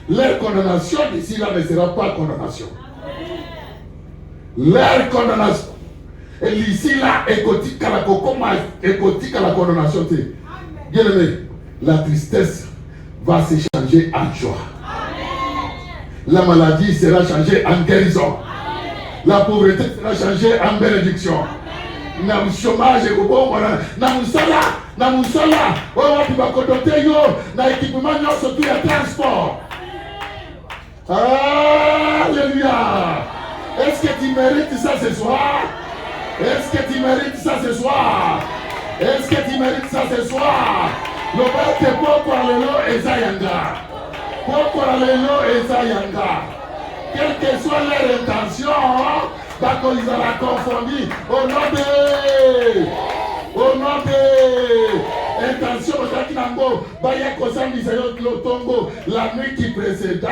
Speaker 1: Leur condamnation d'ici là ne sera pas condamnation. Leur condamnation. Et ici là, écotique à la condamnation. Bien aimé, la tristesse va se changer en joie. La maladie sera changée en guérison. La pauvreté sera changée en bénédiction. Na chômage na musala tu vas contenter yo na équipement surtout ya transport. Alléluia. Est-ce que tu mérites ça ce soir? Est-ce que tu mérites ça ce soir? Est-ce que tu mérites ça ce soir? Le bête pour lelo ezayanga. Pour lelo ezayanga. Quelle que soit leur intention, parce qu'ils ont confondu au nom de intention la nuit qui précéda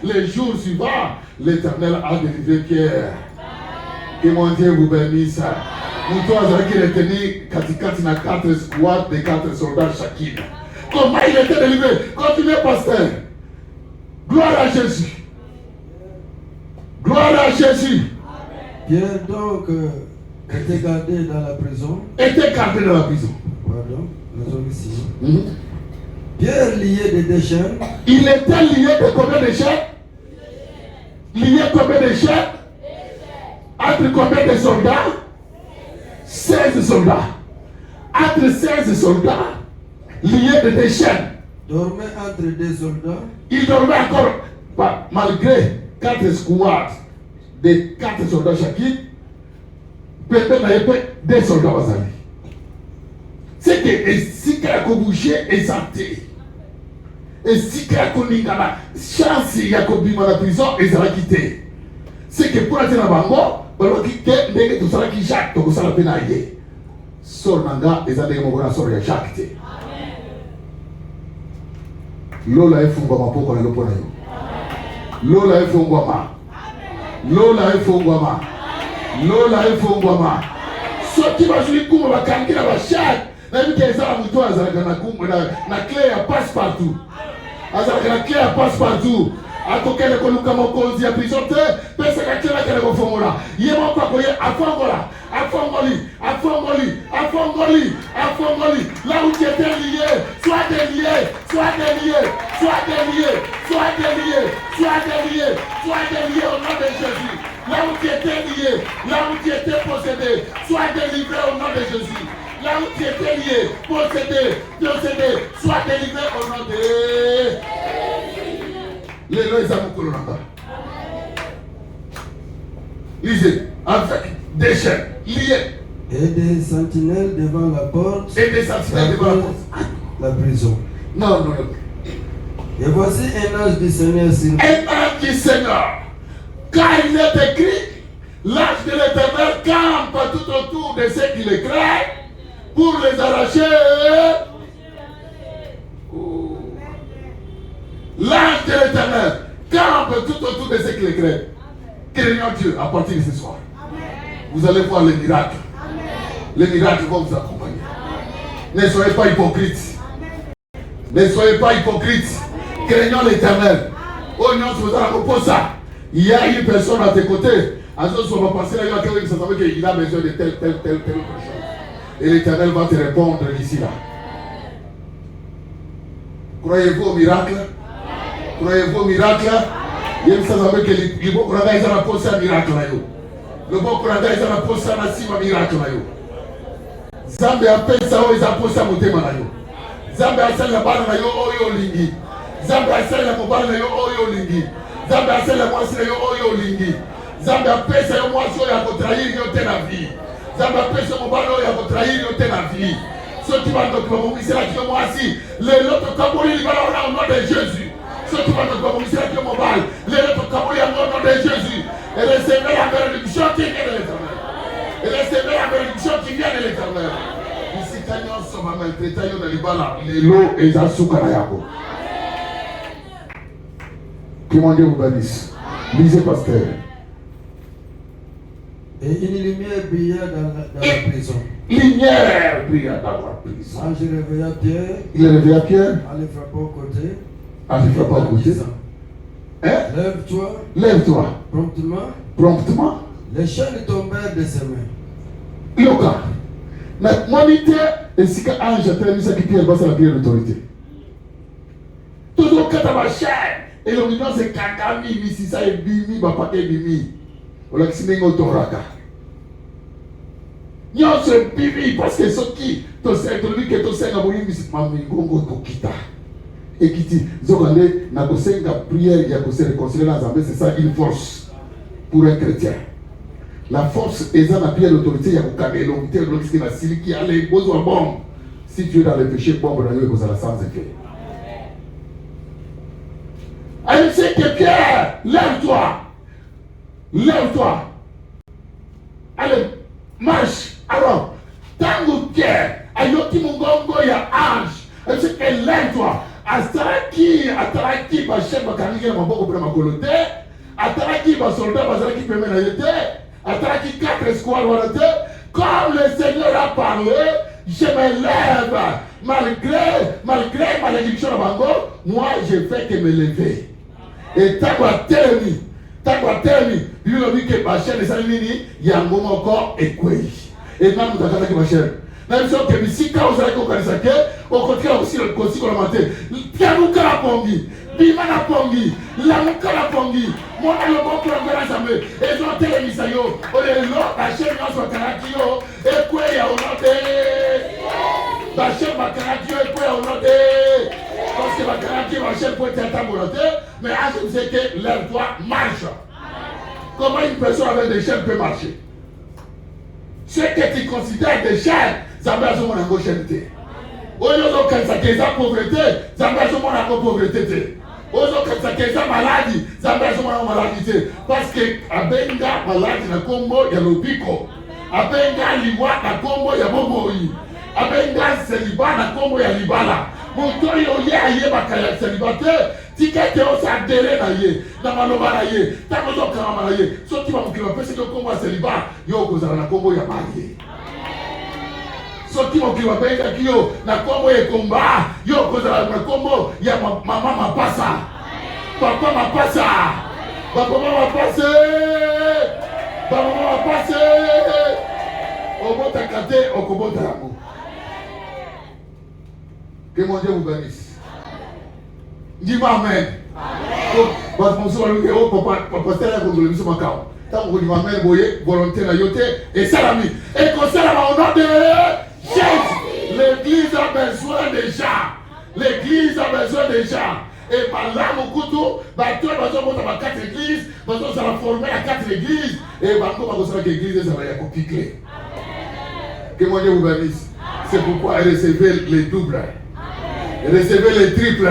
Speaker 1: les jours suivants, l'Éternel a délivré Pierre. Que mon Dieu vous bénisse. Nous avons retenu katikati na 4 squads de 4 soldats chacune. Comment il était délivré? Continuez, pasteur. Gloire à Jésus. Gloire à Jésus.
Speaker 2: Pierre donc était gardé dans la prison.
Speaker 1: Était gardé dans la prison.
Speaker 2: Pardon, nous sommes ici. Pierre lié de deux chaînes.
Speaker 1: Il était lié de combien de chaînes? Lié combien de chaînes? Entre combien de soldats? 16 soldats. Entre 16 soldats, liés de deux chaînes.
Speaker 2: Dormait entre deux soldats.
Speaker 1: Il dormait encore, malgré 4 squads de 4 soldats chacun. Peut-être n'avait pas des soldats bazali. C'est que si quelqu'un bouge est santé. Et si quelqu'un a chance il y a dans la prison et ça va quitter. C'est que pour être dans la bango, alors quitter dès que tout ça qui Jacques tout ça la peine à y. Sor nanga et ça dès que mon grand sort ya Jacques. Lola efungwa mapoko na lopo na yo. Lola efungwa Lola efungwa so qui va jouer comme va kangira va Jacques. Na bi ke ça muto azalaka na kumba na clé ya passe partout. Azalaka na clé ya passe partout. Atokele koluka mokonzi ya prison te pesa kakela kele kofongola yemo kwa koye afongoli là où tu étais lié sois délié au nom de Jésus. Là où tu étais lié, là où tu étais possédé, sois délivré au nom de Jésus. Là où tu étais lié, possédé, sois délivré au nom de les amours. Lisez, avec des chaînes liées.
Speaker 2: Et des sentinelles devant la porte. La prison.
Speaker 1: Non.
Speaker 2: Et voici un ange du Seigneur sur lui.
Speaker 1: Un ange du Seigneur. Car il est écrit, l'ange de l'Éternel campe tout autour de ceux qui le craignent pour les arracher. L'ange de l'Éternel campe tout autour de ceux qui le craignent. Craignons Dieu à partir de ce soir. Vous allez voir les miracles. Les miracles vont vous accompagner. Ne soyez pas hypocrites. Ne soyez pas hypocrites. Craignons l'Éternel. Oh non, si vous avez ça. Il y a une personne à tes côtés. À ce moment va passer là, il y a quelqu'un qui savait qu'il a besoin de telle chose. Et l'Éternel va te répondre d'ici là. Croyez-vous au miracle? Croyez-vous au miracle? Il y a savait que les bons croyants ils ont posé un miracle là. Le bon croyant ils ont posé un miracle là. Zambe appelle ça ils ont posé un motema là. Zambe appelle la balle là yo lingi. Zambe appelle la mobile là yo lingi. Zambe appelle la moisi là yo lingi. Zambe appelle ça yo moisi ya ko trahir yo te la vie. Zamba pesa mobalo ya kotrahiri yote na vie. Ceux qui vont donc vous c'est là qui moi aussi. Les autres kaboli libala au nom de Jésus. Ceux qui vont donc vous c'est là qui mobile. Les autres kaboli au nom de Jésus. Et recevez la bénédiction qui vient de l'Éternel. Et recevez la bénédiction qui vient de l'Éternel. Ici quand on se va maltraiter yo na libala, les lots et zasuka na yako. Que mon Dieu vous bénisse. Lisez pasteur.
Speaker 2: Et une lumière brilla dans la prison.
Speaker 1: Lumière brilla dans la prison.
Speaker 2: Ange réveilla Pierre.
Speaker 1: Il réveilla Pierre.
Speaker 2: Allez frapper au côté.
Speaker 1: Allez frapper au côté. Hein?
Speaker 2: Lève-toi.
Speaker 1: Lève-toi.
Speaker 2: Promptement.
Speaker 1: Promptement.
Speaker 2: Les chaînes tombèrent de ses mains.
Speaker 1: Yoka. Mais moniteur, et si ange a tellement ça qui Pierre va à la prière d'autorité. Toujours quand tu vas chaîne. Et le million c'est kakami, si ça est bimi, papa est bimi. On l'a dit autoraka. Nyon se bimi parce que ce qui, tu sais, tu que tu sais, tu sais, mamingongo tokita. Et qui dit, zokande, na kosenga prière, il y a que se réconcilier dans Zambé, c'est ça une force pour un chrétien. La force est dans la prière d'autorité, il y a que kane, l'hôpital, l'autre qui n'a sili qui a les besoins bombes. Si tu es dans le péché, bombe, dans le ça sans effet. Elle sait que Pierre, lève-toi. Lève-toi. Allez, marche. Alors, tango Pierre, ayoki mungongo ya ange. Elle sait que lève-toi. Ataraki, bachef bakangi na maboko pour makolote. Ataraki basoldat bazalaki pemé na yete. Ataraki 4 escouades warate. Comme le Seigneur a parlé, je me lève. Malgré malédiction de Bango, moi je fais que me lever. Et Tagwa Telemi, il a dit que Bachel et Salimini, il y a un moment encore écoué. Et même nous avons dit que Bachel, même si on a dit que vous avez organisé, au contraire aussi le conseil qu'on a monté. Tianuka la pongi, Bimana pongi, Lamuka la pongi, mon le bon pour l'assemblée. Et ils ont télémis ça yo, on est là, Bachel n'a pas Kanakio, écoué à Honoré. Bachel Makanakio, écoué à Honoré. Parce que ma garantie, ma chaîne peut être à volonté, mais je sais que lève-toi, marche. Comment une personne avec des chaînes peut marcher? Ce que tu considères des chaînes, ça va sur mon chaîneté. Au lieu de ça qui est pauvreté, ça va sur mon pauvreté. Au lieu de ça qui est maladie, ça va sur mon maladie. Parce que Abenga maladie na Congo, il y a le pico. Abenga liwa na Congo, il y a Bomoi. Abenga célibat na Congo, il y a Libala. Montoy oye aye bakaya célibataire, tikete o sa délai na ye, na maloba na ye, takozo kama na ye. So ki ba mukima pese ko Congo célibat, yo kozala na Congo ya marié. So ki ba mukima pese kiyo na Congo ye komba, yo kozala na Congo ya mama mapasa. Papa mapasa. Papa mapasa. Papa mapasa. Obota kate okobota yango. Que mon Dieu vous bénisse. Dis-moi Amen. Parce que mon soeur lui oh papa c'est là pour le monsieur Macao. Tant que vous m'amène voyez volonté na yote et salami. Et qu'on salama au nom de Jésus. L'église a besoin de gens. L'église a besoin de gens. Et par là mon couteau, bah tu as besoin de 4 églises, besoin ça va former à 4 églises et bah comment vous savez que l'église ça va y avoir piqué. Que mon Dieu vous bénisse. C'est pourquoi recevez les doubles. Recevez les triples.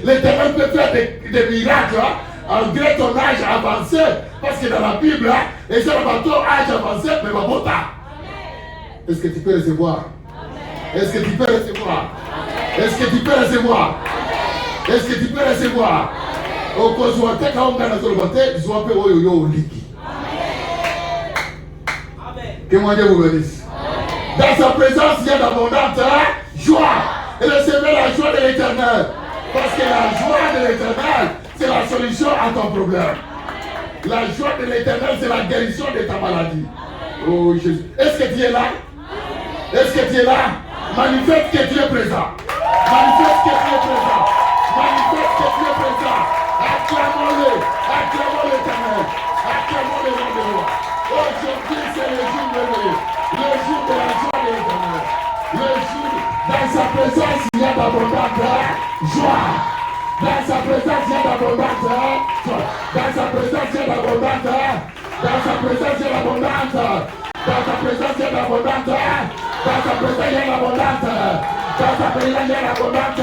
Speaker 1: L'Éternel peut faire des miracles malgré ton âge avancé. Parce que dans la Bible, et c'est le bateau âge avancé, mais va bota. Est-ce que tu peux recevoir? Est-ce que tu peux recevoir? Est-ce que tu peux recevoir? Est-ce que tu peux recevoir? Au Kozoate, quand on gagne sur le bateau, ils sont un peu au liki. Que mon Dieu vous bénisse. Dans sa présence, il y a d'abondante joie. Et recevez la joie de l'Éternel. Parce que la joie de l'Éternel, c'est la solution à ton problème. La joie de l'Éternel, c'est la guérison de ta maladie. Oh Jésus. Est-ce que tu es là? Est-ce que tu es là? Manifeste que tu es présent. Manifeste que tu es présent. Manifeste que tu es présent. Acclamons-le. Acclamons l'Éternel. Acclamons le nom de roi. Aujourd'hui, c'est le jour merveilleux. Le jour de la joie de l'Éternel. Le jour, dans sa présence, il y a d'abondante joie. Dans sa présence, il y a d'abondante joie. Dans sa présence, il y a d'abondante. Dans Dans sa présence, il y a l'abondance. Dans sa présence, il y a l'abondance. Dans sa présence, il y a l'abondance. Dans sa présence, il y a l'abondance.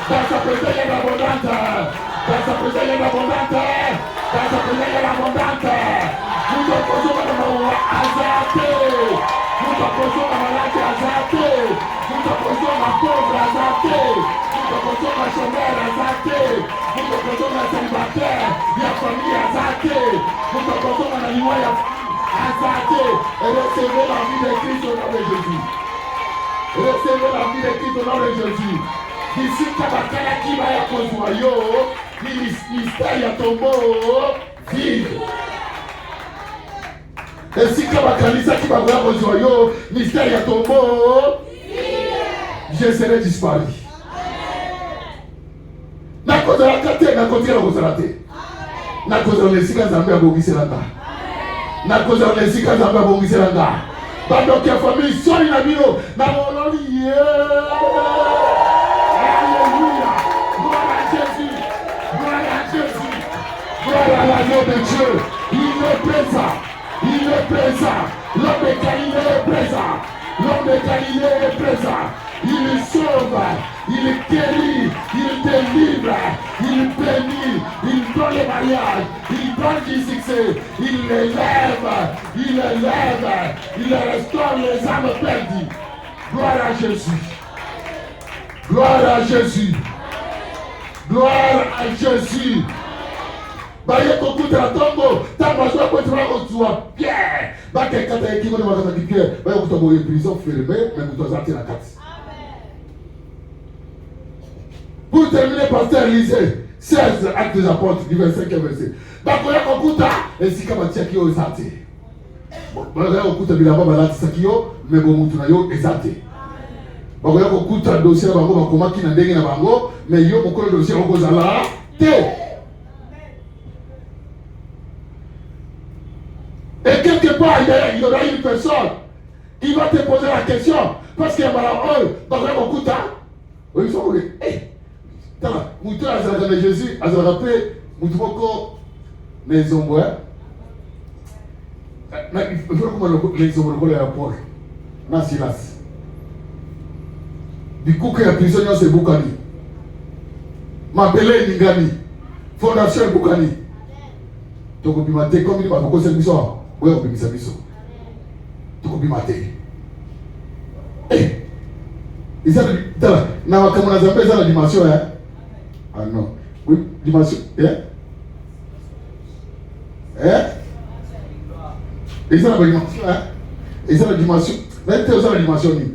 Speaker 1: Dans sa présence, il y a l'abondance. Dans sa présence, il y a l'abondance. Dans sa présence, il y a l'abondance. Nous te posons comme un hasardé. Nous te posons comme un malade hasardé. Nous te posons comme un pauvre hasardé. Nous te posons comme un chômeur hasardé. Nous te posons comme un célibataire. Il y a famille hasardé. Nous te posons comme un animal hasardé. Et recevez la vie de Christ au nom de Jésus. Recevez la vie de Christ au nom de Jésus. D'ici Kabakala qui va y avoir ministère ya tombo vide. Et si Kabakalisa qui va y avoir ministère ya tombo je serai disparu. Na koza la kate na koza la koza la te. Na koza le sika zambe abogiselanga. Na koza le sika zambe abogiselanga. Bando kia famille soli na bino na mololi Alléluia. Gloire à Jésus. Gloire à Jésus. Gloire à l'agneau de Dieu. Il est présent. Il est présent. L'homme de Galilée est présent. L'homme de Galilée est présent. Il sauve. Il guérit. Il délivre. Il bénit. Il donne le mariage. Il donne du succès. Il élève. Il élève. Il restaure les âmes perdues. Gloire à Jésus. Gloire à Jésus. Gloire à Jésus. Baye kokuta la tombo, tambazo ko twa ko twa Pierre. Ba ke kata ki mo ma kata ki Pierre, baye ko tombo prison fermée, mais ko twa la carte. Pour terminer, pasteur lisez 16 actes des apôtres du verset 5 verset. Ba ko ya kokuta esika batia ki o ezate. Ba ya kokuta bilamba balati sakio, mais bo mutu na yo ezate. Bakoya kokuta dossier na bango bakomaki na ndenge na bango mais yo mokolo dossier okozala te. Et quelque part il y aura une personne qui va te poser la question parce qu'il y a malheur bakoya kokuta oui faut que tala mutu azalaka na Jésus azalaka pe mutu moko na ezombo na il faut que les ezombo ya Paul na Silas bikuka ya prison nyonso ebukani mabele ningani fondation ebukani tokobima te komi bato kosala biso oyo kobimisa biso tokobima te eza tala na makambo na Nzambe eza na dimension ah non oui dimension eza na dimension eza na dimension mais te eza na dimension nini.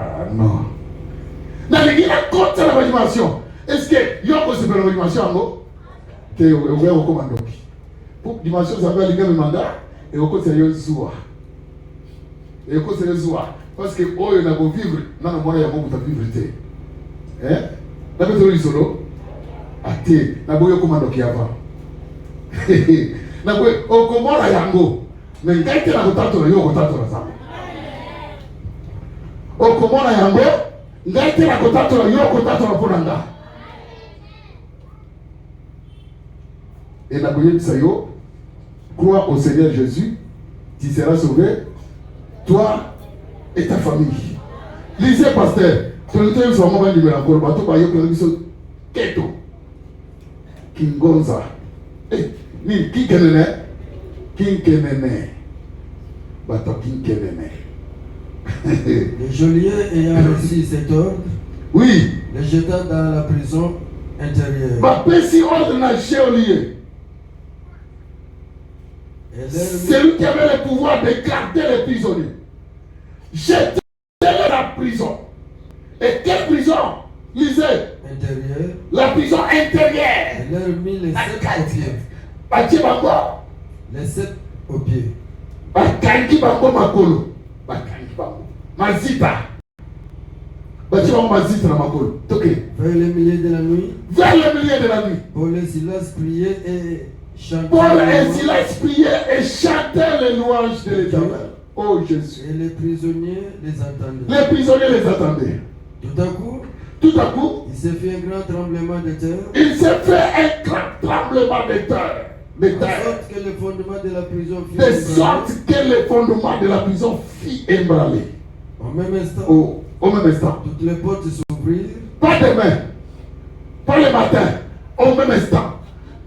Speaker 1: Ah non. Dans les gens contre la dimension. Est-ce que yoko se fait la dimension ango? Te ouvert au commando. Pour dimension ça veut dire que manda et au côté yo zua. Et au côté zua parce que oh il a beau vivre dans le monde il y a beaucoup de vivre te. Na beto solo. Ate na boyo commando qui avant. Na boyo o komora yango. Mais ngaite na kotato na yo kotato na sama. Okomona yango ngaite na kotato na yo kotato na ponanga et na boyebisa yo crois au Seigneur Jésus tu seras sauvé toi et ta famille. Lisez pasteur tolite yo sama ba ndimela ko bato ba yo ko biso keto kingonza ni kinkenene bato kinkenene.
Speaker 2: Le geôlier ayant reçu cet ordre,
Speaker 1: oui,
Speaker 2: le jeta dans la prison intérieure.
Speaker 1: Bapesi ordre na geôlier. C'est lui qui avait le pouvoir de garder les prisonniers. Jetez-les dans la prison. Et quelle prison? Lisez.
Speaker 2: Intérieure.
Speaker 1: La prison intérieure.
Speaker 2: Elle leur mit les 7 au pied.
Speaker 1: Bati bango.
Speaker 2: Les 7 au pied.
Speaker 1: Bakangi bango makolo. Bakangi bango. Mazita. Bati bango mazita na makolo. Toke.
Speaker 2: Vers le milieu de la nuit.
Speaker 1: Vers le milieu de la nuit.
Speaker 2: Paul et Silas priaient et chantaient.
Speaker 1: Paul et Silas priaient et chantaient les louanges de l'Éternel. Oh Jésus.
Speaker 2: Et les prisonniers les attendaient.
Speaker 1: Les prisonniers les attendaient.
Speaker 2: Tout à coup, il s'est fait un grand tremblement de terre.
Speaker 1: Il s'est fait un grand tremblement de terre. de
Speaker 2: De
Speaker 1: terre.
Speaker 2: sorte que les fondements de la prison furent
Speaker 1: De
Speaker 2: ébranlés.
Speaker 1: sorte que les fondements de la prison fit ébranler.
Speaker 2: Au même instant,
Speaker 1: Au même instant.
Speaker 2: toutes les portes s'ouvrirent.
Speaker 1: Pas demain, pas le matin, au même instant.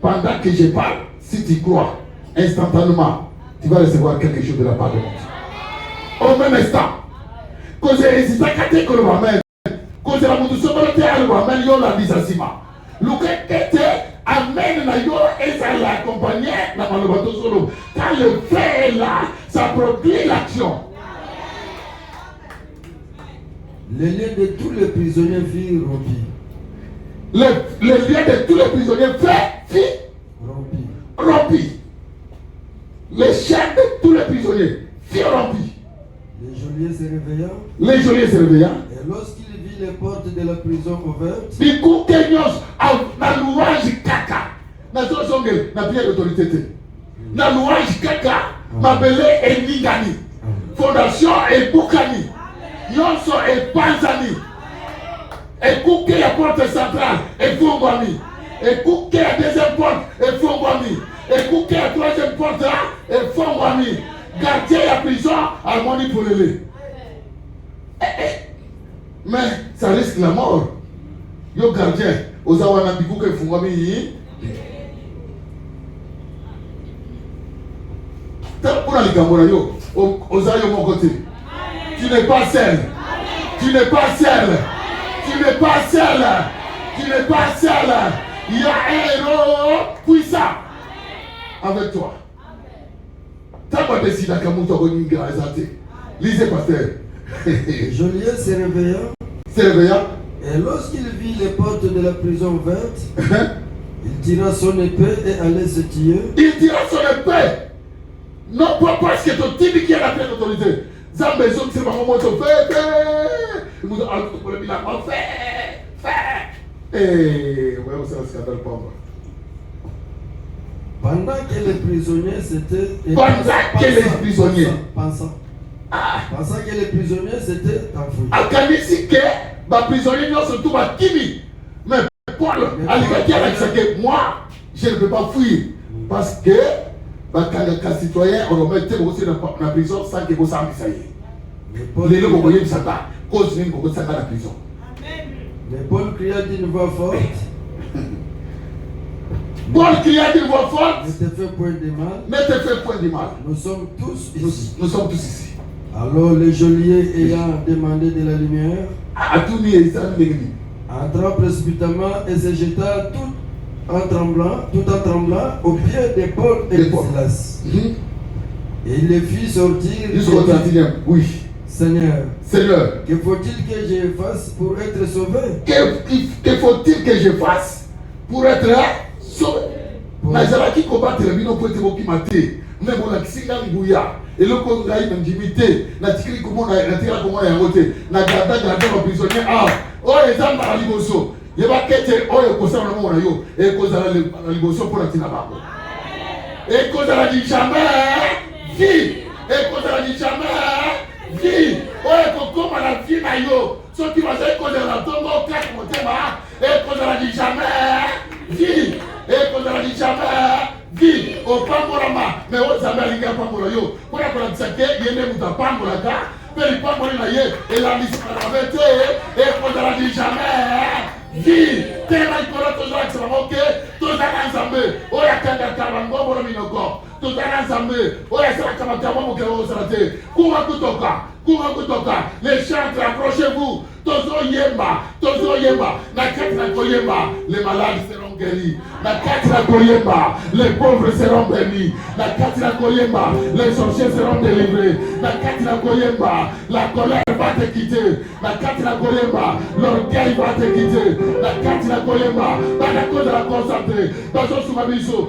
Speaker 1: Pendant que je parle, si tu crois, instantanément, tu vas recevoir quelque chose de la part de Dieu. Au même instant. Quand j'ai hésité à que le ramène, quand j'ai la moudoussou, le ramène, yo la disasima. Luka kete, amène na yo et ça l'accompagne dans le bateau solo. Quand le fait est là, ça produit l'action.
Speaker 2: Les liens de tous les prisonniers furent rompus.
Speaker 1: Les liens de tous les prisonniers rompus. Les chaînes de tous les prisonniers furent rompues.
Speaker 2: Les geôliers se réveilla.
Speaker 1: Et
Speaker 2: lorsqu'il vit les portes de la prison ouvertes,
Speaker 1: du coup, Kenyos, na louange kaka. Na zozonge, na bien d'autorité. Na louange kaka, ma belé et nigani. Fondation et boukani. Yonso et panzani. Et kouké la porte centrale et fongwami. Et kouké la deuxième porte et fongwami. Et kouké la troisième porte là et fongwami. Gardien la prison, harmonie pour le lait. Mais ça risque la mort. Yo gardien, ozawana bikuke fongwami yi. Pour la ligamona yo, ozayo mon côté. Tu n'es pas seul. Tu n'es pas seul. Tu n'es pas seul. Tu n'es pas seul. Il y a un héros puissant avec toi. T'as pas décidé qu'à mon tour une grâce à te. Lisez, pasteur.
Speaker 2: le geôlier se réveilla. Et lorsqu'il vit les portes de la prison ouvertes, il tira son épée et allait se tuer.
Speaker 1: Il tira son épée. Non pas parce que ton type qui a la pleine autorité. Zambézon, c'est vraiment mon fait. Il nous a dit pour le bilan. Fait. Et ouais, c'est un scandale pour moi.
Speaker 2: Pendant que les prisonniers s'étaient pensant que les prisonniers s'étaient enfouis.
Speaker 1: Akanisi que les prisonniers non surtout ma kimi. Mais Paul a dit que moi, je ne peux pas fuir parce que quand les citoyens on va mettre aussi dans la prison sans que vous sachiez. Les gens vont voyer ça là, cause d'une beaucoup ça dans la prison.
Speaker 2: Mais Paul cria d'une voix forte.
Speaker 1: Paul cria d'une voix forte.
Speaker 2: Ne te fais point de mal. Nous sommes tous ici.
Speaker 1: Nous sommes tous ici.
Speaker 2: Alors le geôlier ayant demandé de la lumière, entra précipitamment et se jeta tout en tremblant au pied des Paul et de Silas. Et il les fit sortir.
Speaker 1: Jusqu'au 31e, oui.
Speaker 2: Seigneur,
Speaker 1: que
Speaker 2: faut-il que je fasse pour être sauvé?
Speaker 1: Que faut-il que je fasse pour être sauvé? Nazalaki combattre le bino poete boki mate. Mais bon la kisinga nguya. Et le ko ngai na njimite. Na tikili komona na tikila komona ya ngote. Na garda ba prisonnier ah. Oh ezamba la liboso. Yeba kete oyo kosana na mona yo. E kozala la liboso pour la tina bako. E kozala di jamais. Vie. E kozala di jamais. Vie. Oyo kokoma na vie na yo. So ki bazai kozala na tongo kaka motema. E kozala di jamais. Vie. Et qu'on a dit jamais, vie, au pambolama, mais on s'appelle les gars pambola yo. Pour la pratique, il y a même un pambola gars, mais les pambola naïe, et la mise à la vérité, et qu'on a dit jamais, vie, tellement il connaît toujours que c'est ok, tout ça ensemble, oh la kanga karango, bon minoko, tout ça ensemble, oh la sera comme un mon cœur au sarate, kutoka, les chantres, approchez-vous. Tozo yemba, na katra koyemba, les malades seront guéris. Na katra koyemba, les pauvres seront bénis. Na katra koyemba, les sorciers seront délivrés. Na katra koyemba, la colère va te quitter. Na katra koyemba, l'orgueil va te quitter. Na katra koyemba, na cause de la concentrée. Dans son soumabiso.